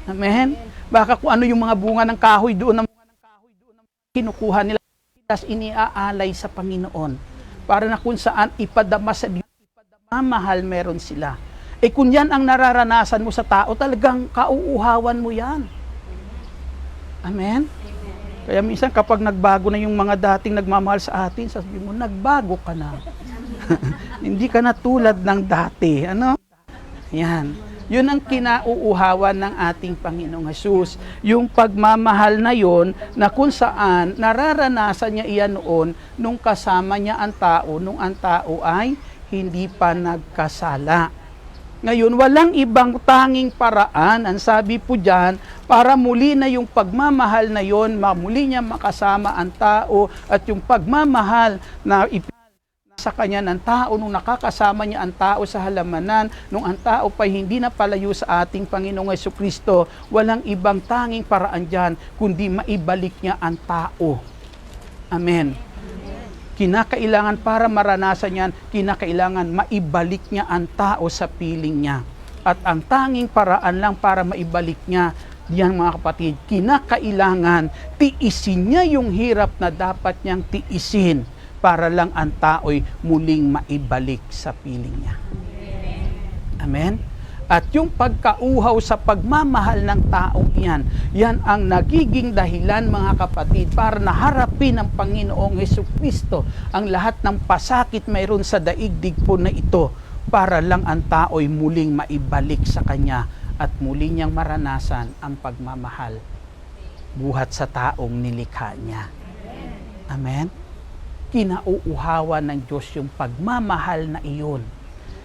Amen? Baka kung ano yung mga bunga ng kahoy doon, kinukuha nila, tas iniaalay sa Panginoon. Para na kung saan ipadama sa Diyos, mamahal meron sila. Eh kung yan ang nararanasan mo sa tao, talagang kauuhawan mo yan. Amen? Kaya minsan kapag nagbago na yung mga dating nagmamahal sa atin, sabi mo, nagbago ka na. Hindi ka na tulad ng dati. Ano? Yan. Yun ang kinauuhawan ng ating Panginoong Hesus. Yung pagmamahal na yon na kung saan nararanasan niya iyan noon nung kasama niya ang tao, nung ang tao ay hindi pa nagkasala. Ngayon, walang ibang tanging paraan, ang sabi po dyan, para muli na yung pagmamahal na yon, muli niya makasama ang tao at yung pagmamahal na sa kanya ng tao, nung nakakasama niya ang tao sa halamanan, nung ang tao pa hindi na palayo sa ating Panginoong Hesukristo, walang ibang tanging paraan dyan, kundi maibalik niya ang tao. Amen. Kinakailangan para maranasan yan, kinakailangan maibalik niya ang tao sa piling niya. At ang tanging paraan lang para maibalik niya, diyan mga kapatid, kinakailangan tiisin niya yung hirap na dapat niyang tiisin para lang ang tao'y muling maibalik sa piling niya. Amen? At yung pagkauhaw sa pagmamahal ng taong iyan, yan ang nagiging dahilan mga kapatid para naharapin ng Panginoong Hesukristo ang lahat ng pasakit mayroon sa daigdig po na ito para lang ang tao'y muling maibalik sa Kanya at muli niyang maranasan ang pagmamahal buhat sa taong nilikha niya. Amen? Kinauuhawan ng Diyos yung pagmamahal na iyon.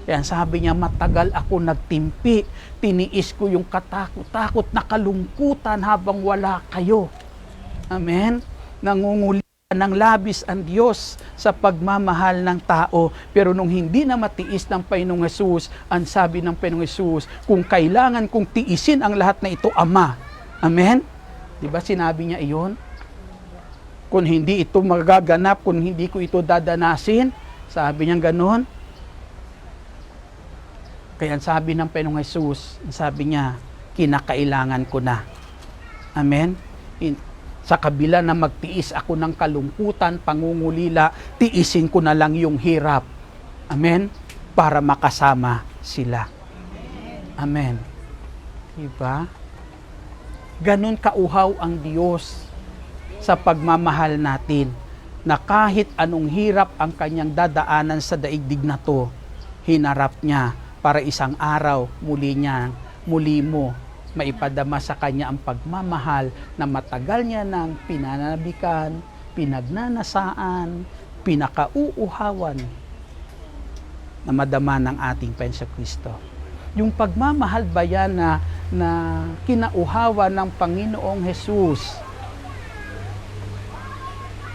Yan, sabi niya, matagal ako nagtimpi, tiniis ko yung katakot-takot na kalungkutan habang wala kayo. Amen? Nangungulila ng labis ang Diyos sa pagmamahal ng tao. Pero nung hindi na matiis ng Panginoong Hesus, ang sabi ng Panginoong Hesus, kung kailangan kong tiisin ang lahat na ito, Ama. Amen? Diba sinabi niya iyon? Kung hindi ito magaganap, kung hindi ko ito dadanasin, sabi niya ganoon. Kaya ang sabi ng Panginoong Hesus, sabi niya, kinakailangan ko na. Amen? Sa kabila na magtiis ako ng kalungkutan, pangungulila, tiisin ko na lang yung hirap. Amen? Para makasama sila. Amen. Diba? Ganon kauhaw ang Diyos sa pagmamahal natin, na kahit anong hirap ang kanyang dadaanan sa daigdig na to, hinarap niya para isang araw muli mo maipadama sa kanya ang pagmamahal na matagal niya ng pinanabikan, pinagnanasaan, pinakauuhawan na madama ng ating Panginoong Kristo. Yung pagmamahal ba yan na kinauhawan ng Panginoong Hesus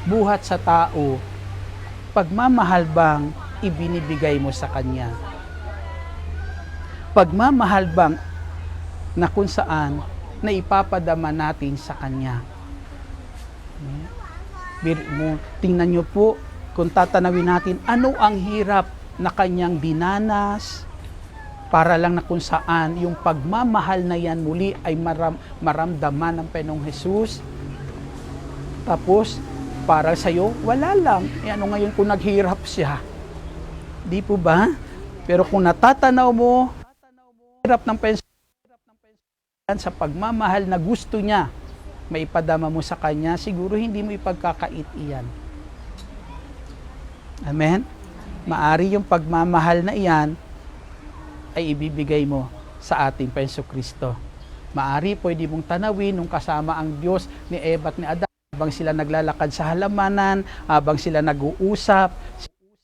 buhat sa tao, pagmamahal bang ibinibigay mo sa Kanya? Pagmamahal bang na kung saan na ipapadama natin sa Kanya? Tingnan nyo po, kung tatanawin natin, ano ang hirap na Kanyang dinanas, para lang na kung saan yung pagmamahal na yan muli ay maramdaman ng Panginoong Hesus. Tapos, para sa'yo, wala lang. Ano ngayon kung naghirap siya? Di po ba? Pero kung natatanaw mo, hirap ng Panginoon sa pagmamahal na gusto niya, maipadama mo sa Kanya, siguro hindi mo ipagkakait iyan. Amen? Maari yung pagmamahal na iyan ay ibibigay mo sa ating Panginoong Kristo. Maari pwede mong tanawin nung kasama ang Diyos ni Eva at ni Adan, habang sila naglalakad sa halamanan, habang sila nag-uusap,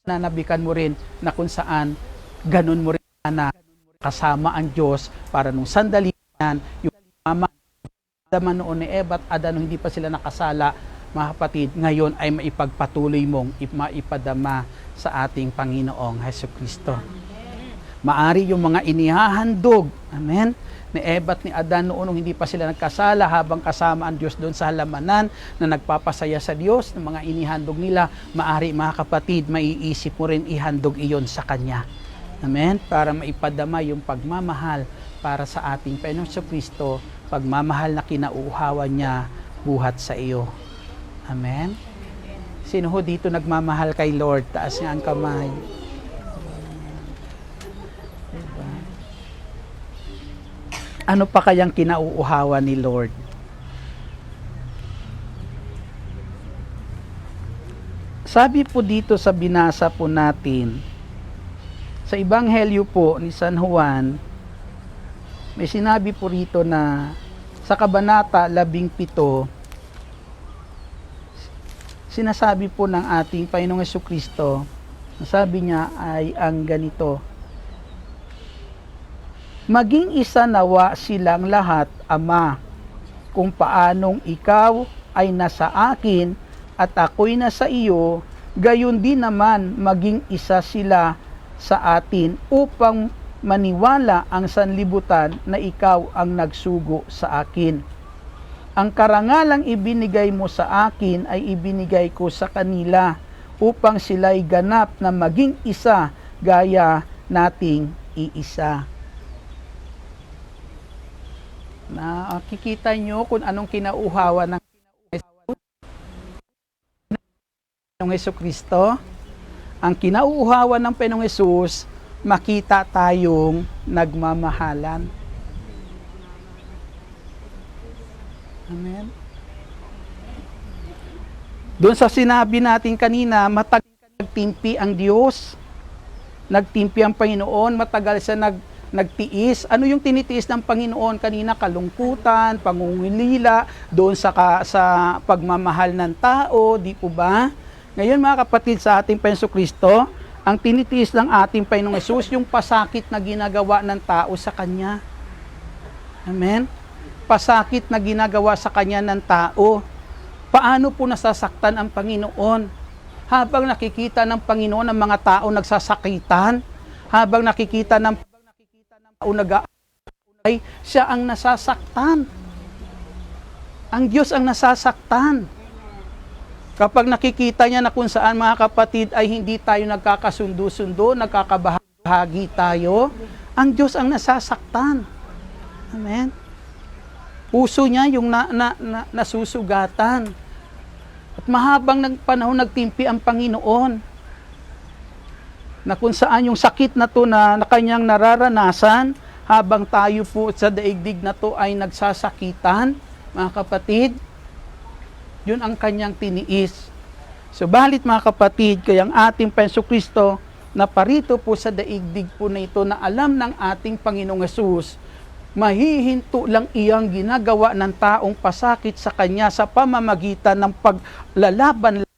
nanabikan mo rin na kung saan ganun mo rin na kasama ang Diyos para nung sandali yan, yung mama noon ni Eva at Adan nung hindi pa sila nakasala, mga kapatid, ngayon ay maipagpatuloy mong maipadama sa ating Panginoong Hesukristo. Maari yung mga inihahandog, amen, ni Eva at ni Adan noon nung hindi pa sila nagkasala, habang kasama ang Diyos doon sa halamanan na nagpapasaya sa Diyos, ng mga inihandog nila, maari mga kapatid, maiisip mo rin ihandog iyon sa Kanya. Amen? Para maipadama yung pagmamahal para sa ating Panginoong Kristo, pagmamahal na kinauuhawan niya buhat sa iyo. Amen? Sino ho dito nagmamahal kay Lord? Taas nga ang kamay. Diba? Ano pa kayang kinauuhawan ni Lord? Sabi po dito sa binasa po natin, sa Ebanghelyo po ni San Juan, may sinabi po rito na sa Kabanata 17, sinasabi po ng ating Panginoong Hesukristo, sabi niya ay ang ganito, maging isa nawa silang lahat, Ama, kung paanong ikaw ay nasa akin at ako'y nasa iyo, gayon din naman maging isa sila sa atin upang maniwala ang sanlibutan na ikaw ang nagsugo sa akin. Ang karangalang ibinigay mo sa akin ay ibinigay ko sa kanila upang sila'y ganap na maging isa gaya nating iisa. Nakikita nyo kung anong kinauhawa ng Hesukristo? Ang kinauuhawan ng Panginoong Hesus, makita tayong nagmamahalan. Amen. Doon sa sinabi natin kanina, matagal nagtimpi ang Diyos. Nagtimpi ang Panginoon, matagal siya nagtiis. Ano yung tinitiis ng Panginoon kanina? Kalungkutan, pangungulila, doon sa pagmamahal ng tao, di po ba? Ngayon mga kapatid, sa ating Panginoong Kristo, ang tinitiis ng ating Panginoong Hesus, yung pasakit na ginagawa ng tao sa Kanya. Amen? Pasakit na ginagawa sa Kanya ng tao. Paano po nasasaktan ang Panginoon? Habang nakikita ng Panginoon ang mga tao nagsasakitan, habang nakikita ng tao nag-aaway, siya ang nasasaktan. Ang Diyos ang nasasaktan. Kapag nakikita niya na kung saan, mga kapatid, ay hindi tayo nagkakasundo-sundo, nagkakabahagi tayo, ang Diyos ang nasasaktan. Amen. Puso niya yung nasusugatan. At mahabang panahon nagtimpi ang Panginoon na kung saan yung sakit na to na kanyang nararanasan habang tayo po sa daigdig na to ay nagsasakitan, mga kapatid, yun ang kanyang tiniis. Subalit mga kapatid, kaya ang ating Penso Kristo na parito po sa daigdig po na ito na alam ng ating Panginoong Hesus, mahihinto lang iyang ginagawa ng taong pasakit sa kanya sa pamamagitan ng paglalaban ng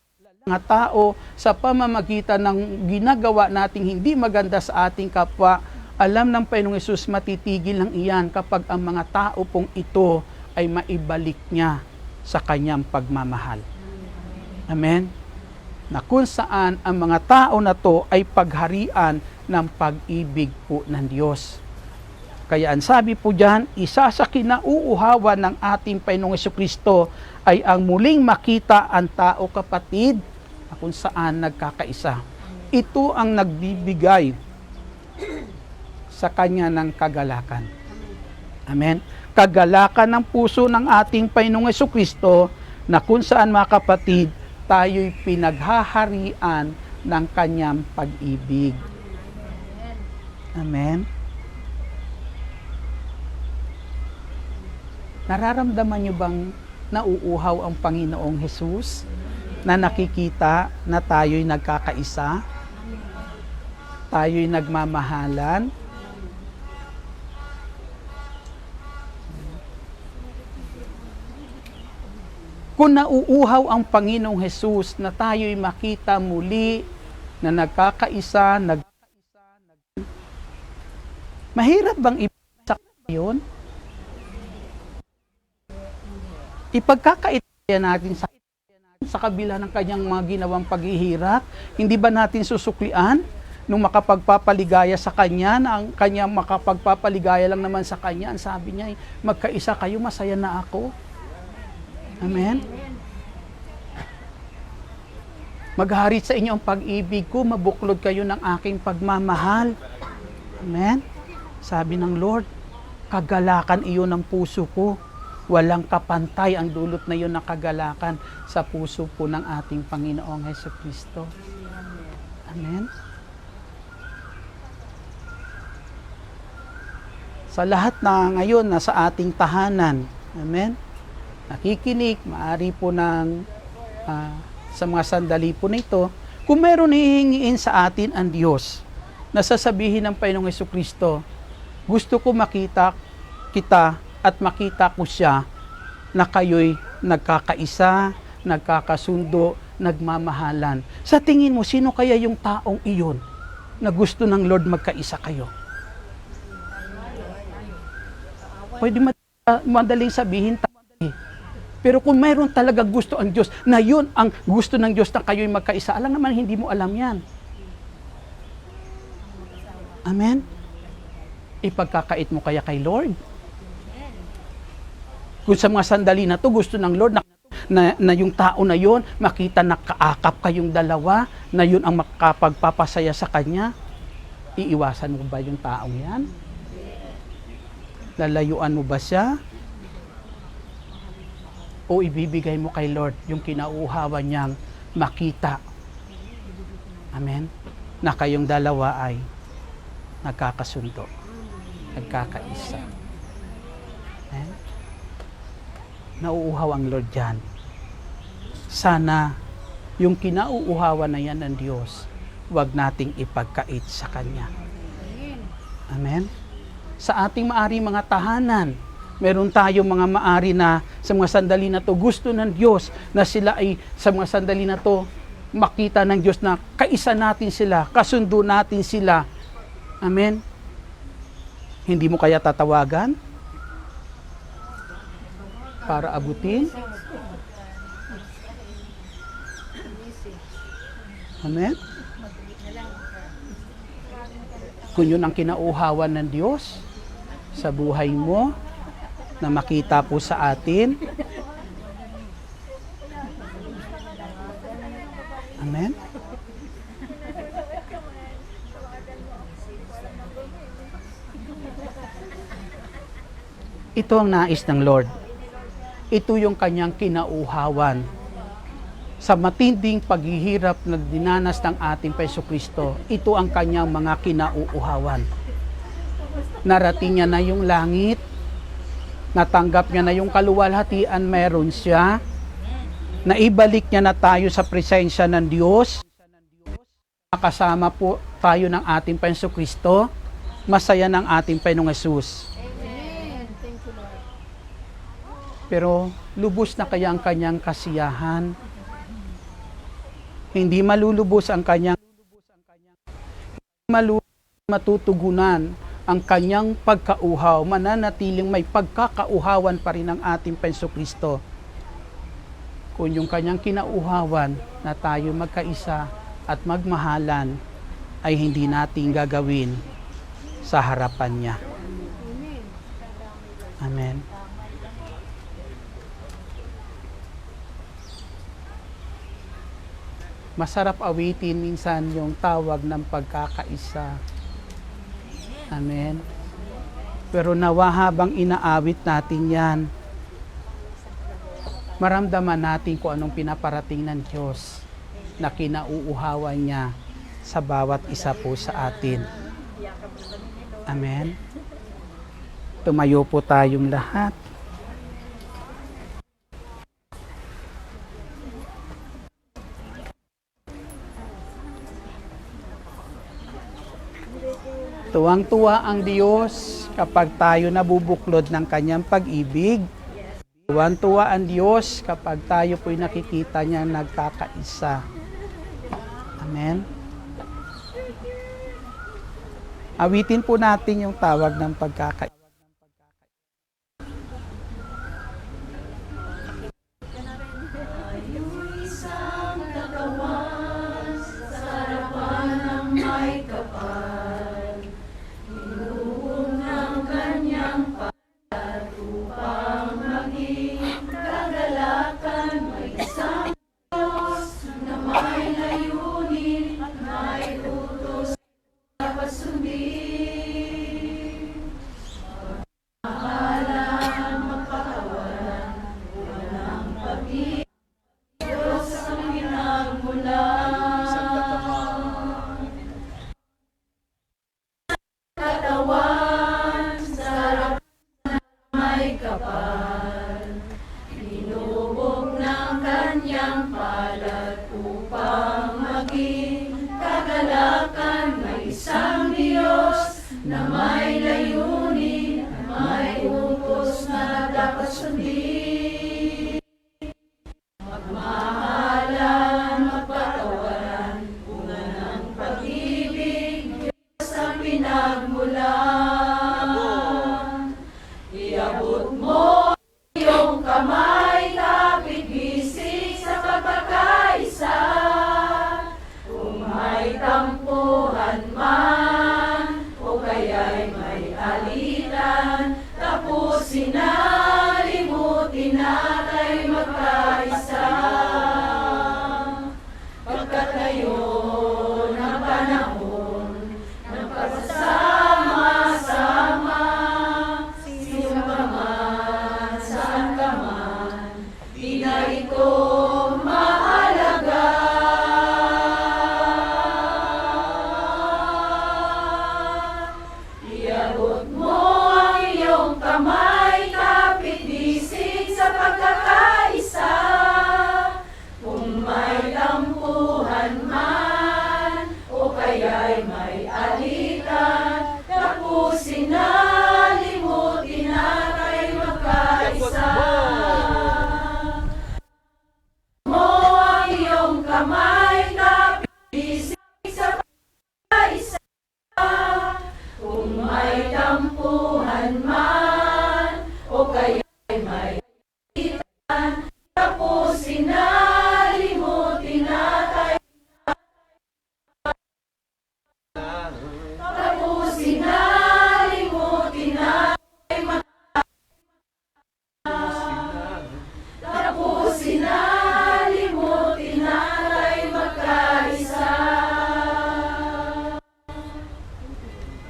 mga tao, sa pamamagitan ng ginagawa nating hindi maganda sa ating kapwa. Alam ng Panginoong Hesus, matitigil lang iyan kapag ang mga tao pong ito ay maibalik niya sa kanyang pagmamahal. Amen? Na kung saan ang mga tao na to ay pagharian ng pag-ibig po ng Diyos. Kaya ang sabi po dyan, isa sa kinauuhawan ng ating Panginoong Jesucristo ay ang muling makita ang tao, kapatid, na kung saan nagkakaisa. Ito ang nagbibigay sa kanya ng kagalakan. Amen? Kagalakan ng puso ng ating Panginoong Jesucristo na kung saan, mga kapatid, tayo'y pinaghaharian ng kanyang pag-ibig. Amen? Nararamdaman niyo bang nauuhaw ang Panginoong Hesus na nakikita na tayo'y nagkakaisa? Tayo'y nagmamahalan? Kung nauuhaw ang Panginoong Hesus na tayo'y makita muli na nagkakaisa, mahirap bang ipagsak yun? Ipagkakaitaya natin sa kabila ng kanyang mga ginawang paghihirap, hindi ba natin susuklian nung makapagpapaligaya sa kanya, na ang kanyang makapagpapaligaya lang naman sa kanya, ang sabi niya, magkaisa kayo, masaya na ako. Amen? Magharit sa inyo ang pag-ibig ko, mabuklod kayo ng aking pagmamahal. Amen? Sabi ng Lord, kagalakan iyon ng puso ko. Walang kapantay ang dulot na yun ng kagalakan sa puso po ng ating Panginoong Jesucristo. Amen? Sa lahat na ngayon na sa ating tahanan, amen? Nakikinig, maaari po ng sa mga sandali po nito, kung mayroon hihingiin sa atin ang Diyos, na sasabihin ng Panginoong Jesucristo, gusto ko makita kita at makita ko siya na kayo'y nagkakaisa, nagkakasundo, nagmamahalan. Sa tingin mo, sino kaya yung taong iyon na gusto ng Lord magkaisa kayo? Pwede madaling sabihin tayo. Pero kung mayroon talaga gusto ang Diyos, na yun ang gusto ng Diyos na kayo'y magkaisa, alam naman hindi mo alam yan. Amen? Ipagkakait mo kaya kay Lord? Kung sa mga sandali na to gusto ng Lord na yung tao na yon makita na kaakap kayong dalawa, na yun ang makapagpapasaya sa kanya, iiwasan mo ba yung taong yan? Lalayuan mo ba siya? O ibibigay mo kay Lord yung kinauuhawan niyang makita? Amen? Na kayong dalawa ay nagkakasundo, nagkakaisa. Amen? Nauuhaw ang Lord dyan. Sana yung kinauuhawan na yan ng Diyos, huwag nating ipagkait sa Kanya. Amen? Sa ating maari mga tahanan, meron tayong mga maari na sa mga sandali na to gusto ng Diyos na sila ay sa mga sandali na to makita ng Diyos na kaisa natin sila, kasundo natin sila. Amen? Hindi mo kaya tatawagan para abutin? Amen? Kung yun ang kinauhawan ng Diyos sa buhay mo, na makita po sa atin. Amen? Ito ang nais ng Lord. Ito yung kanyang kinauhawan. Sa matinding paghihirap na dinanas ng ating Jesucristo, ito ang kanyang mga kinauuhawan. Narating niya na yung langit, natanggap niya na yung kaluwalhatian, meron siya, naibalik niya na tayo sa presensya ng Diyos, kasama po tayo ng ating Jesucristo, masaya ng ating Panginoong Hesus. Pero lubos na kaya ang kanyang kasiyahan? Hindi malulubos ang kanyang matutugunan ang kanyang pagkauhaw, mananatiling may pagkakauhawan pa rin ang ating Jesucristo. Kung yung kanyang kinauhawan na tayo magkaisa at magmahalan ay hindi natin gagawin sa harapan niya. Amen. Masarap awitin minsan yung tawag ng pagkakaisa. Amen. Pero nawa habang inaawit natin yan, maramdaman natin kung anong pinaparating ng Diyos na kinauuhawan niya sa bawat isa po sa atin. Amen. Tumayo po tayong lahat. Tuwang-tuwa ang Diyos kapag tayo nabubuklod ng kanyang pag-ibig. Tuwang-tuwa ang Diyos kapag tayo po'y nakikita niya nagkakaisa. Amen. Awitin po natin yung tawag ng pagkakaisa.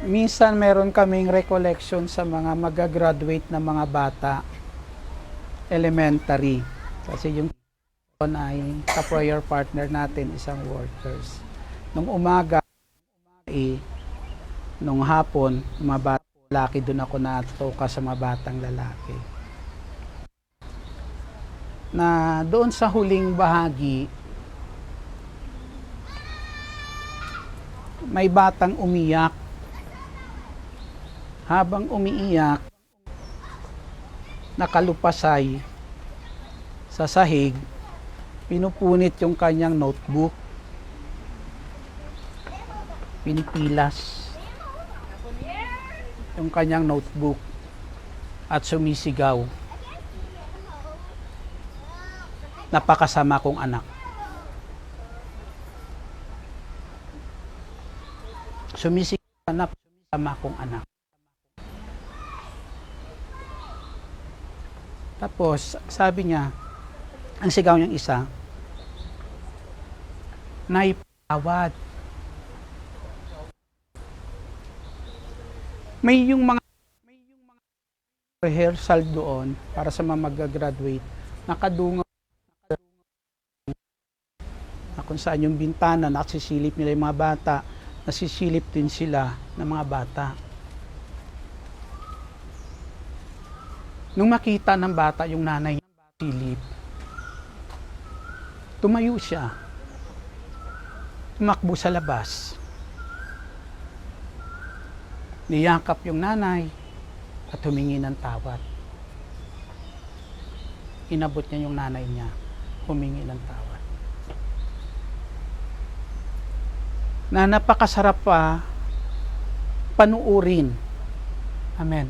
minsan meron kaming recollection sa mga magagraduate na mga bata, elementary. Kasi yung ay ka-prayer partner natin, isang workers. Nung umaga, nung hapon, mga bata lalaki, doon ako natuka sa mga batang lalaki. Na doon sa huling bahagi, may batang umiyak. Habang umiiyak, nakalupasay sa sahig, pinupunit yung kanyang notebook, pinipilas yung kanyang notebook at sumisigaw, napakasama kong anak. Sumisigaw, napakasama kong anak. Tapos, sabi niya, ang sigaw niyang isa, naipawad. May yung mga rehearsal doon para sa mga mag-graduate, nakadungaw na kung saan yung bintana, nasisilip nila yung mga bata, nasisilip din sila ng mga bata. Nung makita ng bata yung nanay silip, tumayo siya, tumakbo sa labas, niyakap yung nanay at humingi ng tawad. Inabot niya yung nanay niya, humingi ng tawad. Na napakasarap pa panuurin. Amen.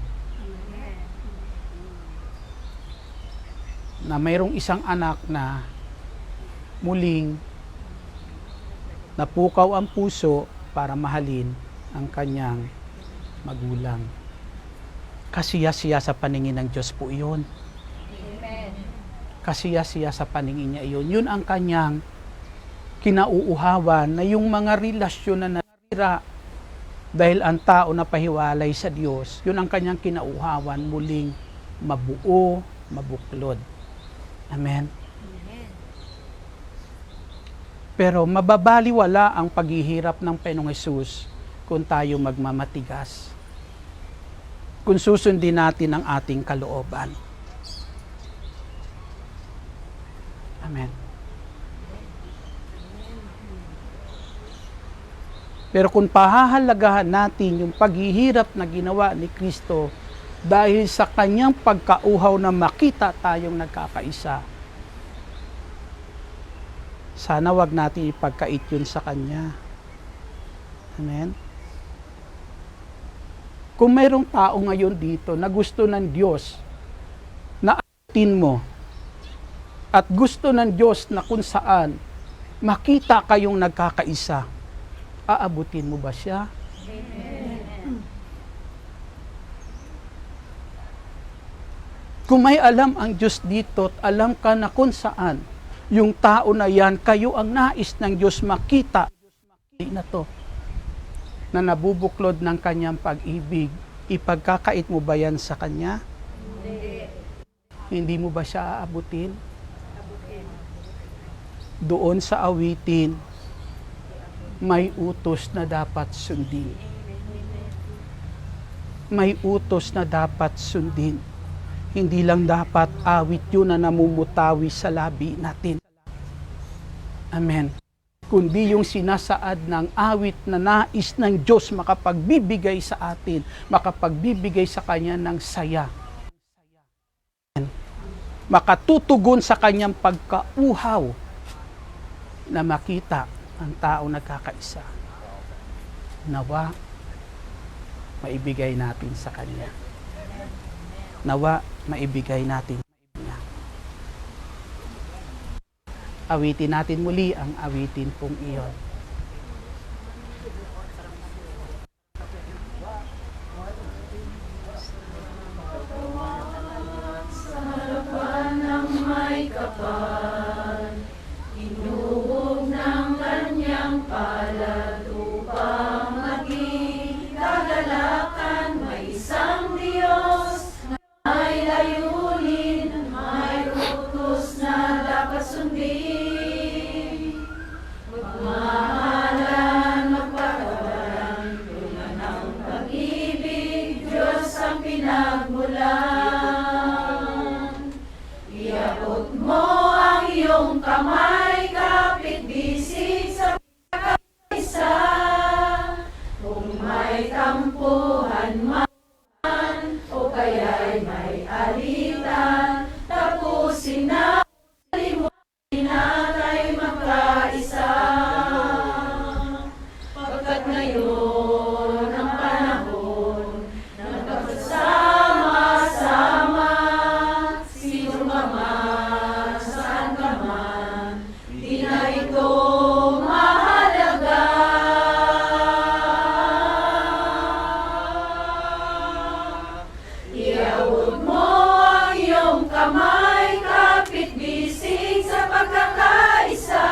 Na mayroong isang anak na muling napukaw ang puso para mahalin ang kanyang magulang. Kasiya-siya sa paningin ng Diyos po iyon. Kasiya-siya sa paningin niya iyon. Yun ang kanyang kinauuhawan, na yung mga relasyon na nasira dahil ang tao na pahiwalay sa Diyos, yun ang kanyang kinauuhawan, muling mabuo, mabuklod. Amen. Pero mababaliwala ang paghihirap ng Panginoong Hesus kung tayo magmamatigas. Kung susundin natin ang ating kalooban. Amen. Pero kung pahahalagahan natin yung paghihirap na ginawa ni Kristo, dahil sa kanyang pagkauhaw na makita tayong nagkakaisa, sana wag natin ipagkait yun sa kanya. Amen? Kung mayroong tao ngayon dito na gusto ng Diyos na atin mo, at gusto ng Diyos na kung saan makita kayong nagkakaisa, aabutin mo ba siya? Amen. Kung may alam ang Diyos dito at alam ka na kung saan yung tao na yan, kayo ang nais ng Diyos makita na to, na nabubuklod ng kanyang pag-ibig, ipagkakait mo ba yan sa kanya? Hindi mo ba siya aabutin? Doon sa awitin, may utos na dapat sundin. May utos na dapat sundin. Hindi lang dapat awit yun na namumutawi sa labi natin. Amen. Kundi yung sinasaad ng awit na nais ng Diyos makapagbibigay sa atin, makapagbibigay sa Kanya ng saya. Makatutugon sa Kanyang pagkauhaw na makita ang tao nagkakaisa. Nawa, maibigay natin sa Kanya. Nawa, maibigay natin. Awitin natin muli ang awitin pong iyon. Sa harapan ng may kapal, inuhog ng kanyang palad upang maging kagalakan. may tampuhan man o kaya'y may alitan, tapusin na, limutin na tayo magkaisa. Pagkat ngayon ang panahon na magkasama-sama, sino ka man, saan ka man, di na ito mahalaga. Iawag mo ang iyong kamay, kapit-bisig sa pagkakaisa.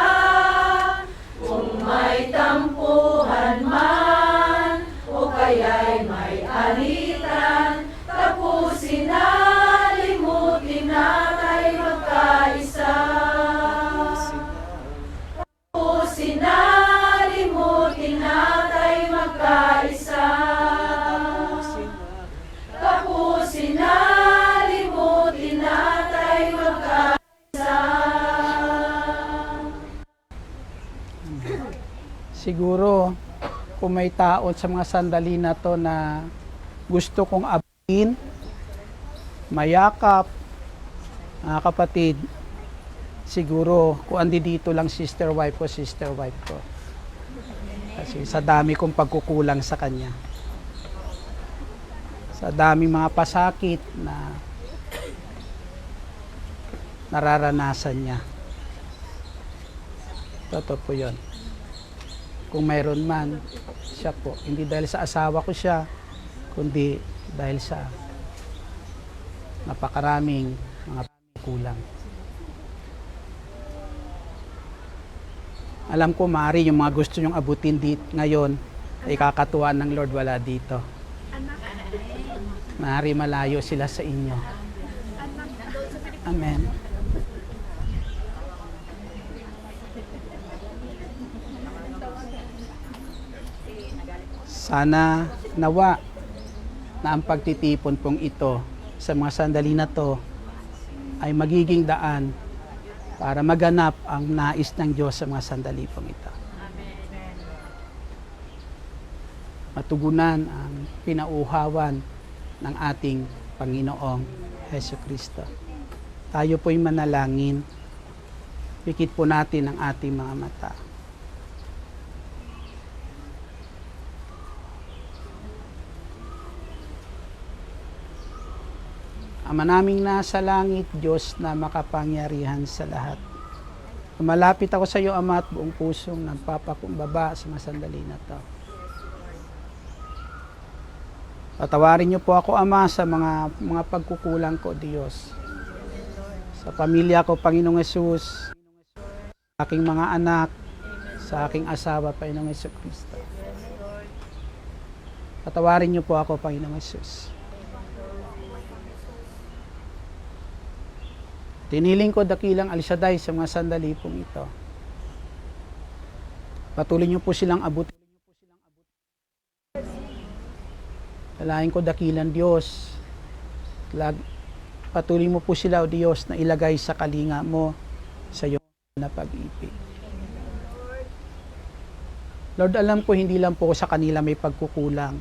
Kung may tampuhan man, o kaya'y may alitan, tapusin na, limutin na tayo magkaisa. Tapusin na, limutin na tayo magkaisa. Tapusin na, limutin na tayo magkaisa. Siguro, kung may tao sa mga sandali na to na gusto kong abutin, mayakap, mga kapatid, siguro kung andi dito lang sister wife ko. Kasi sa dami kong pagkukulang sa kanya. Sa dami mga pasakit na nararanasan niya. Totoo po yun. Kung mayroon man, siya po. Hindi dahil sa asawa ko siya, kundi dahil sa napakaraming mga kulang. Alam ko, maaari yung mga gusto nyong abutin dito ngayon, ay kakatuwa ng Lord wala dito. Maaari malayo sila sa inyo. Amen. Sana nawa na ang pagtitipon pong ito sa mga sandali na to ay magiging daan para maganap ang nais ng Diyos sa mga sandali pong ito. Matugunan ang pinauhawan ng ating Panginoong Hesukristo. Tayo po'y manalangin. Pikit po natin ang ating mga mata. Ama naming nasa langit, Diyos na makapangyarihan sa lahat. Malapit ako sa iyo, Ama, at buong pusong nagpapakumbaba sa mga sandali na to. Patawarin niyo po ako, Ama, sa mga pagkukulang ko, Diyos. Sa pamilya ko, Panginoong Hesus, sa aking mga anak, sa aking asawa, Panginoong Hesukristo. Patawarin niyo po ako, Panginoong Hesus. Tiniling ko dakilang Al-Shaddai sa mga sandali pong ito. Patuloy niyo po silang abutin. Dalahin ko dakilang Diyos. Patuloy mo po sila, O Diyos, na ilagay sa kalinga mo sa iyong na pag-ibig. Lord, alam ko hindi lang po sa kanila may pagkukulang.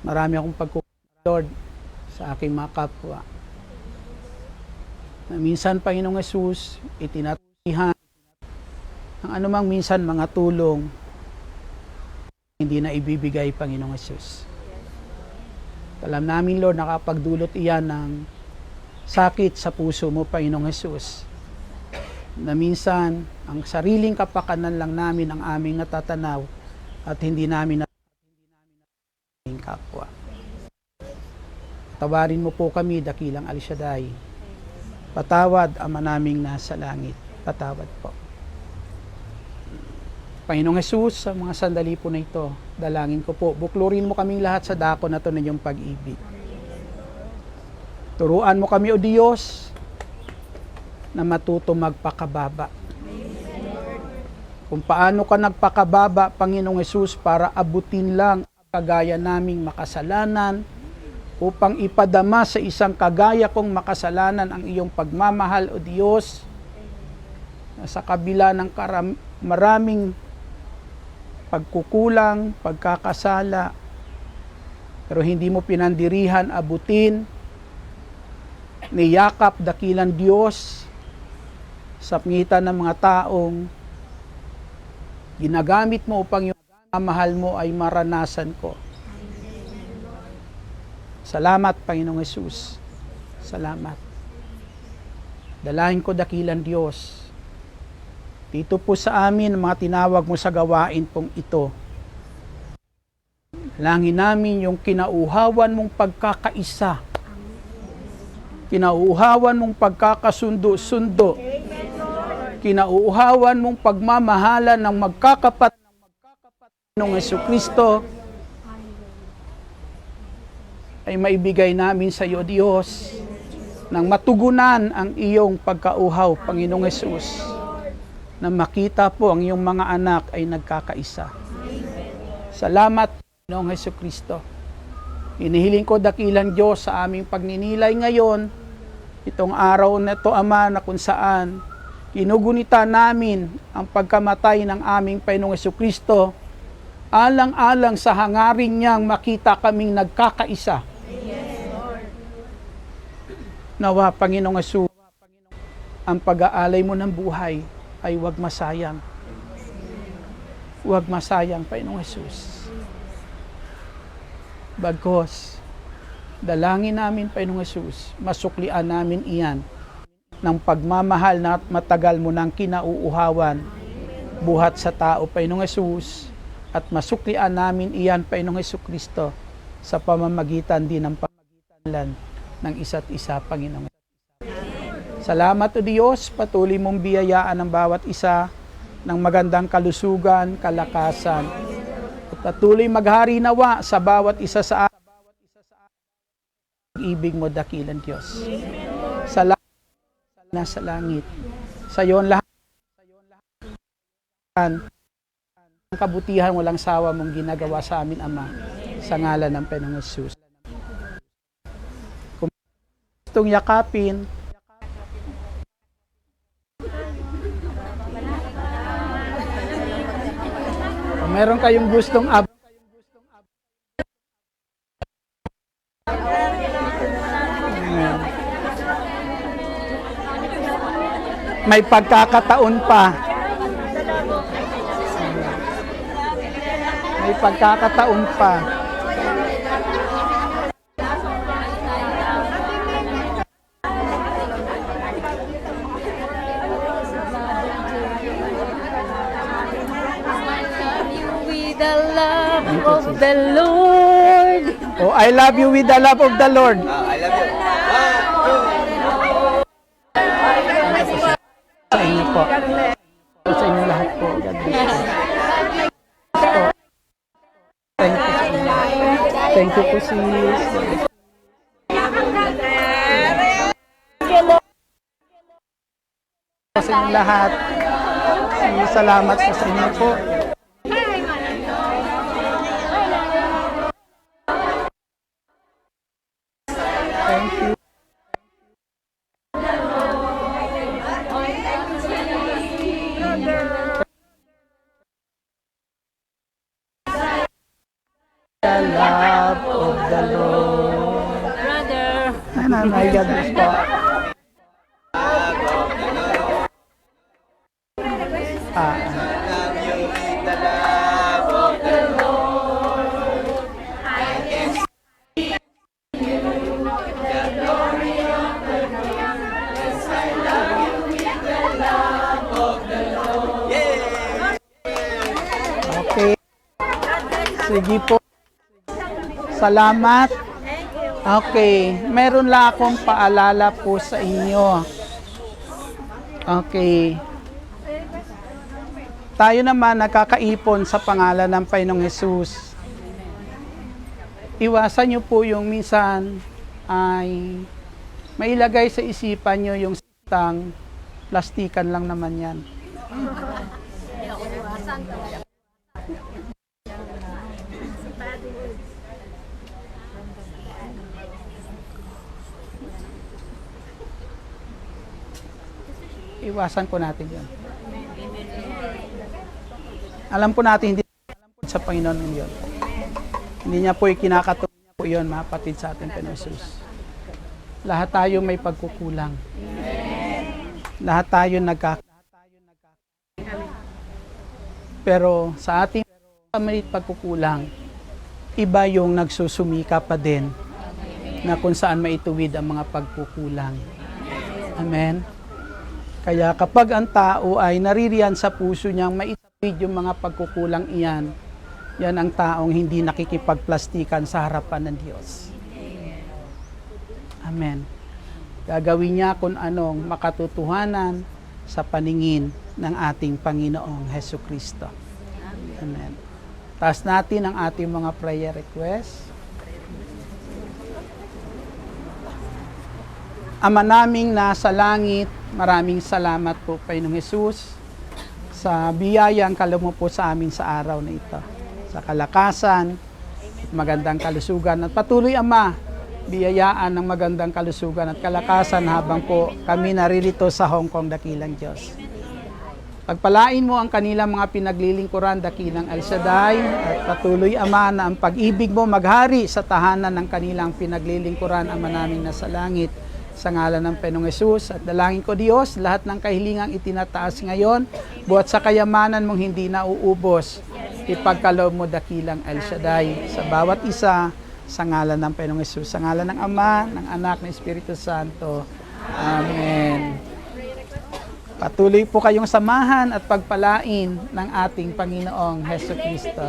Marami akong pagkukulang, Lord, sa aking mga kapwa. Na minsan, Panginoong Hesus, itinaturihan ang anumang minsan mga tulong hindi na ibibigay, Panginoong Hesus. Alam namin, Lord, nakapagdulot iyan ng sakit sa puso mo, Panginoong Hesus. Na minsan, ang sariling kapakanan lang namin ang aming natatanaw at hindi namin aming kapwa. Tawarin mo po kami, dakilang Al-Shaddai. Patawad, Ama naming nasa langit. Patawad po. Panginoong Hesus, sa mga sandali po na ito, dalangin ko po, buklurin mo kaming lahat sa dako na ito ng iyong pag-ibig. Turuan mo kami, O Diyos, na matuto magpakababa. Kung paano ka nagpakababa, Panginoong Hesus, para abutin lang ang kagaya naming makasalanan, upang ipadama sa isang kagaya kong makasalanan ang iyong pagmamahal, O Diyos, na sa kabila ng maraming pagkukulang, pagkakasala, pero hindi mo pinandirihan, abutin, niyakap, dakilang Diyos, sa pangitan ng mga taong ginagamit mo upang yung mahal mo ay maranasan ko. Salamat, Panginoong Hesus. Salamat. Dalahin ko dakilang Diyos. Dito po sa amin, mga tinawag mo sa gawain pong ito. Langin namin yung kinauhawan mong pagkakaisa. Kinauhawan mong pagkakasundo-sundo. Kinauhawan mong pagmamahalan ng magkakapat ng Jesucristo ay maibigay namin sa iyo, Diyos, nang matugunan ang iyong pagkauhaw, Panginoong Hesus, na makita po ang iyong mga anak ay nagkakaisa. Salamat, Panginoong Jesucristo. Inihiling ko dakilang Diyos sa aming pagninilay ngayon, itong araw na ito, Ama, na kung saan kinugunita namin ang pagkamatay ng aming Panginoong Jesucristo, alang-alang sa hangaring niyang makita kaming nagkakaisa. Nawa, Panginoong Hesus, ang pag-aalay mo ng buhay ay huwag masayang. Huwag masayang, Panginoong Hesus. Bagkos, dalangin namin, Panginoong Hesus, masuklian namin iyan ng pagmamahal na matagal mo ng kinauuhawan buhat sa tao, Panginoong Hesus, at masuklian namin iyan, Panginoong Hesukristo, sa pamamagitan din ng pamamagitan ng isa't isa, Panginoong. Salamat, O Diyos, patuloy mong biyayaan ang bawat isa ng magandang kalusugan, kalakasan, at patuloy maghari nawa sa bawat isa sa ibig mo, dakilang Diyos. Salamat na sa langit. Sa iyo lahat ang kabutihan, walang sawa mong ginagawa sa amin, Ama, sa ngalan ng Panginoong Hesus. Kung gustong yakapin, kung meron kayong gustong may pagkakataon pa. May pagkakataon pa. With the love of the Lord. Oh, I love you with the love of the Lord. Sa inyo po. Sa inyo lahat po. God bless you. Thank you sa inyo. Thank you po, sis. Sa inyo lahat. Salamat po sa inyo po. Thank you. The love of the Lord. Brother. Nanay, God bless po. Okay. Sige po. Salamat. Okay. Meron lang akong paalala po sa inyo. Okay. Tayo naman nakakaipon sa pangalan ng Panginoong Hesus. Iwasan nyo po yung minsan ay mailagay sa isipan nyo yung sitang plastikan lang naman yan. Iwasan po natin yan. Alam po natin, hindi sa Panginoon ngayon. Hindi niya po ikinakatuwa po yun, mga kapatid sa ating Panginoon Jesus. Lahat tayo may pagkukulang. Lahat tayo Pero sa ating may pagkukulang, iba yung nagsusumika pa din na kung saan maituwid ang mga pagkukulang. Amen? Kaya kapag ang tao ay naririyan sa puso niyang maituwid yung mga pagkukulang iyan, yan ang taong hindi nakikipagplastikan sa harapan ng Diyos. Amen. Gagawin niya kung anong makatotohanan sa paningin ng ating Panginoong Hesus Kristo. Amen. Taas natin ang ating mga prayer requests. Ama naming nasa langit, maraming salamat po, Panginoong Hesus, sa biyayang kalamo po sa amin sa araw na ito. Sa kalakasan, magandang kalusugan at patuloy, Ama, biyayaan ng magandang kalusugan at kalakasan habang po kami naririto sa Hong Kong, dakilang Diyos. Pagpalain mo ang kanilang mga pinaglilingkuran, dakilang El Shaddai, at patuloy, Ama, na ang pag-ibig mo maghari sa tahanan ng kanilang pinaglilingkuran, Ama namin nasa langit, sa ngalan ng Panginoong Hesus. At dalangin ko, Diyos, lahat ng kahilingang itinataas ngayon, buhat sa kayamanan mong hindi nauubos, ipagkaloob mo, dakilang El Shaddai, sa bawat isa, sa ngalan ng Panginoong Hesus, sa ngalan ng Ama, ng Anak, ng Espiritu Santo. Amen. Patuloy po kayong samahan at pagpalain ng ating Panginoong Hesus Kristo.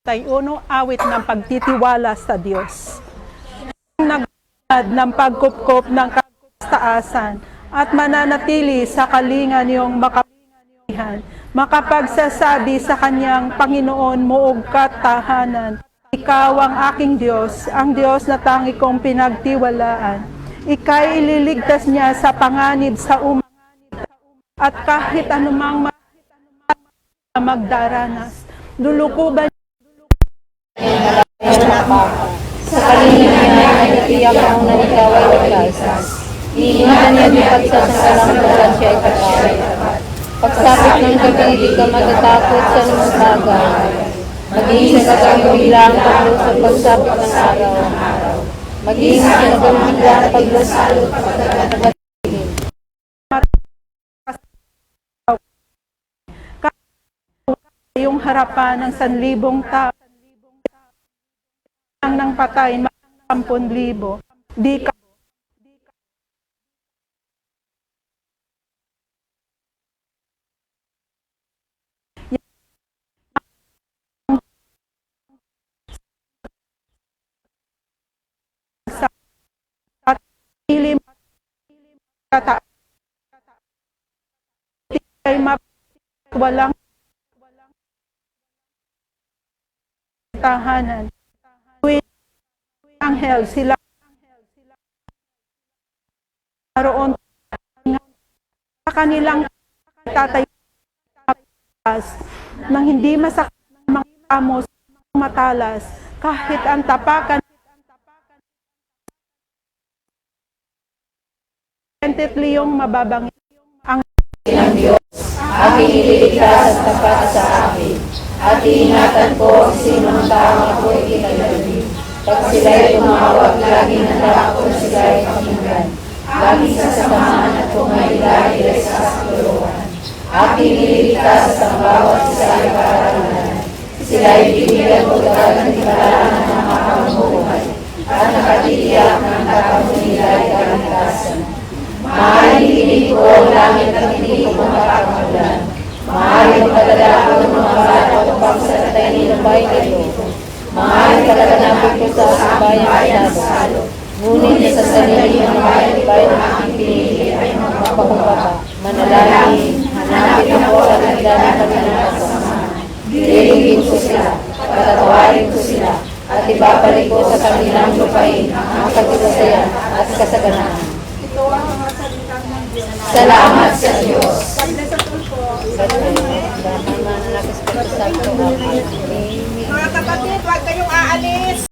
Uno, awit ng pagtitiwala sa Diyos. Nagdad ng pagkupkop ng kastaasan at mananatili sa kalingan niyong makapagsasabi sa kanyang Panginoon moog katahanan. Ikaw ang aking Diyos, ang Diyos na tangi kong pinagtiwalaan. Ika'y ililigtas niya sa panganib sa at kahit anumang magdaranas. Lulukuban Sa kalinga niya ay natiyak ang na ikaw ay ligtas. Iinihan niya di pagsasalang bulan siya ay tapat. Pagsapit ng gabi, di ka magatakot sa limang bagay. Mag-iisa ka kang bilang paglusot pagsapit ng araw. Mag-iisa ka kang bilang paglusot yung harapan ng 1,000 tao ng patay, 10,000. Di ka sa ilim kata walang tahanan. Anghel sila naroon sa kanilang tatayo nang hindi masakit ng mga amos matalas kahit ang tapakan yung mababangin ang Aking ililigtas at tapat sa akin, at iingatan ko ang sinong taong ako'y kinalabi. Pag sila'y tumawag, laging handa ako na sila'y pakinggan. Laging sasamahan at kumailahilas sa kasuluhan. Aking ililigtas ang bawat isa ay kararanan. Sila'y bibigyan ko talagang tipalaan ng mga kamubuhay, at nakatiyak ng tatapon nila ay kaligtasan. Maaaring hindi ko ang langit at hindi ko makakamulan. Maaaring padala ko ng mga bata upang sa tatay ng bayan ito. Maaaring palaganapin ko sa sambayang estado. Ngunit sa sarili ng bayan ng aking pinili ay magpakumbaba. Manalangin, hanapin ako at nagdami kami ng kasama. Diligin ko sila, patatawarin ko sila, at ibabalik ko sa kanilang lupain ang katiwasayan at kasaganaan. Salamat sa Diyos. Mga kapatid, huwag kayong aalis.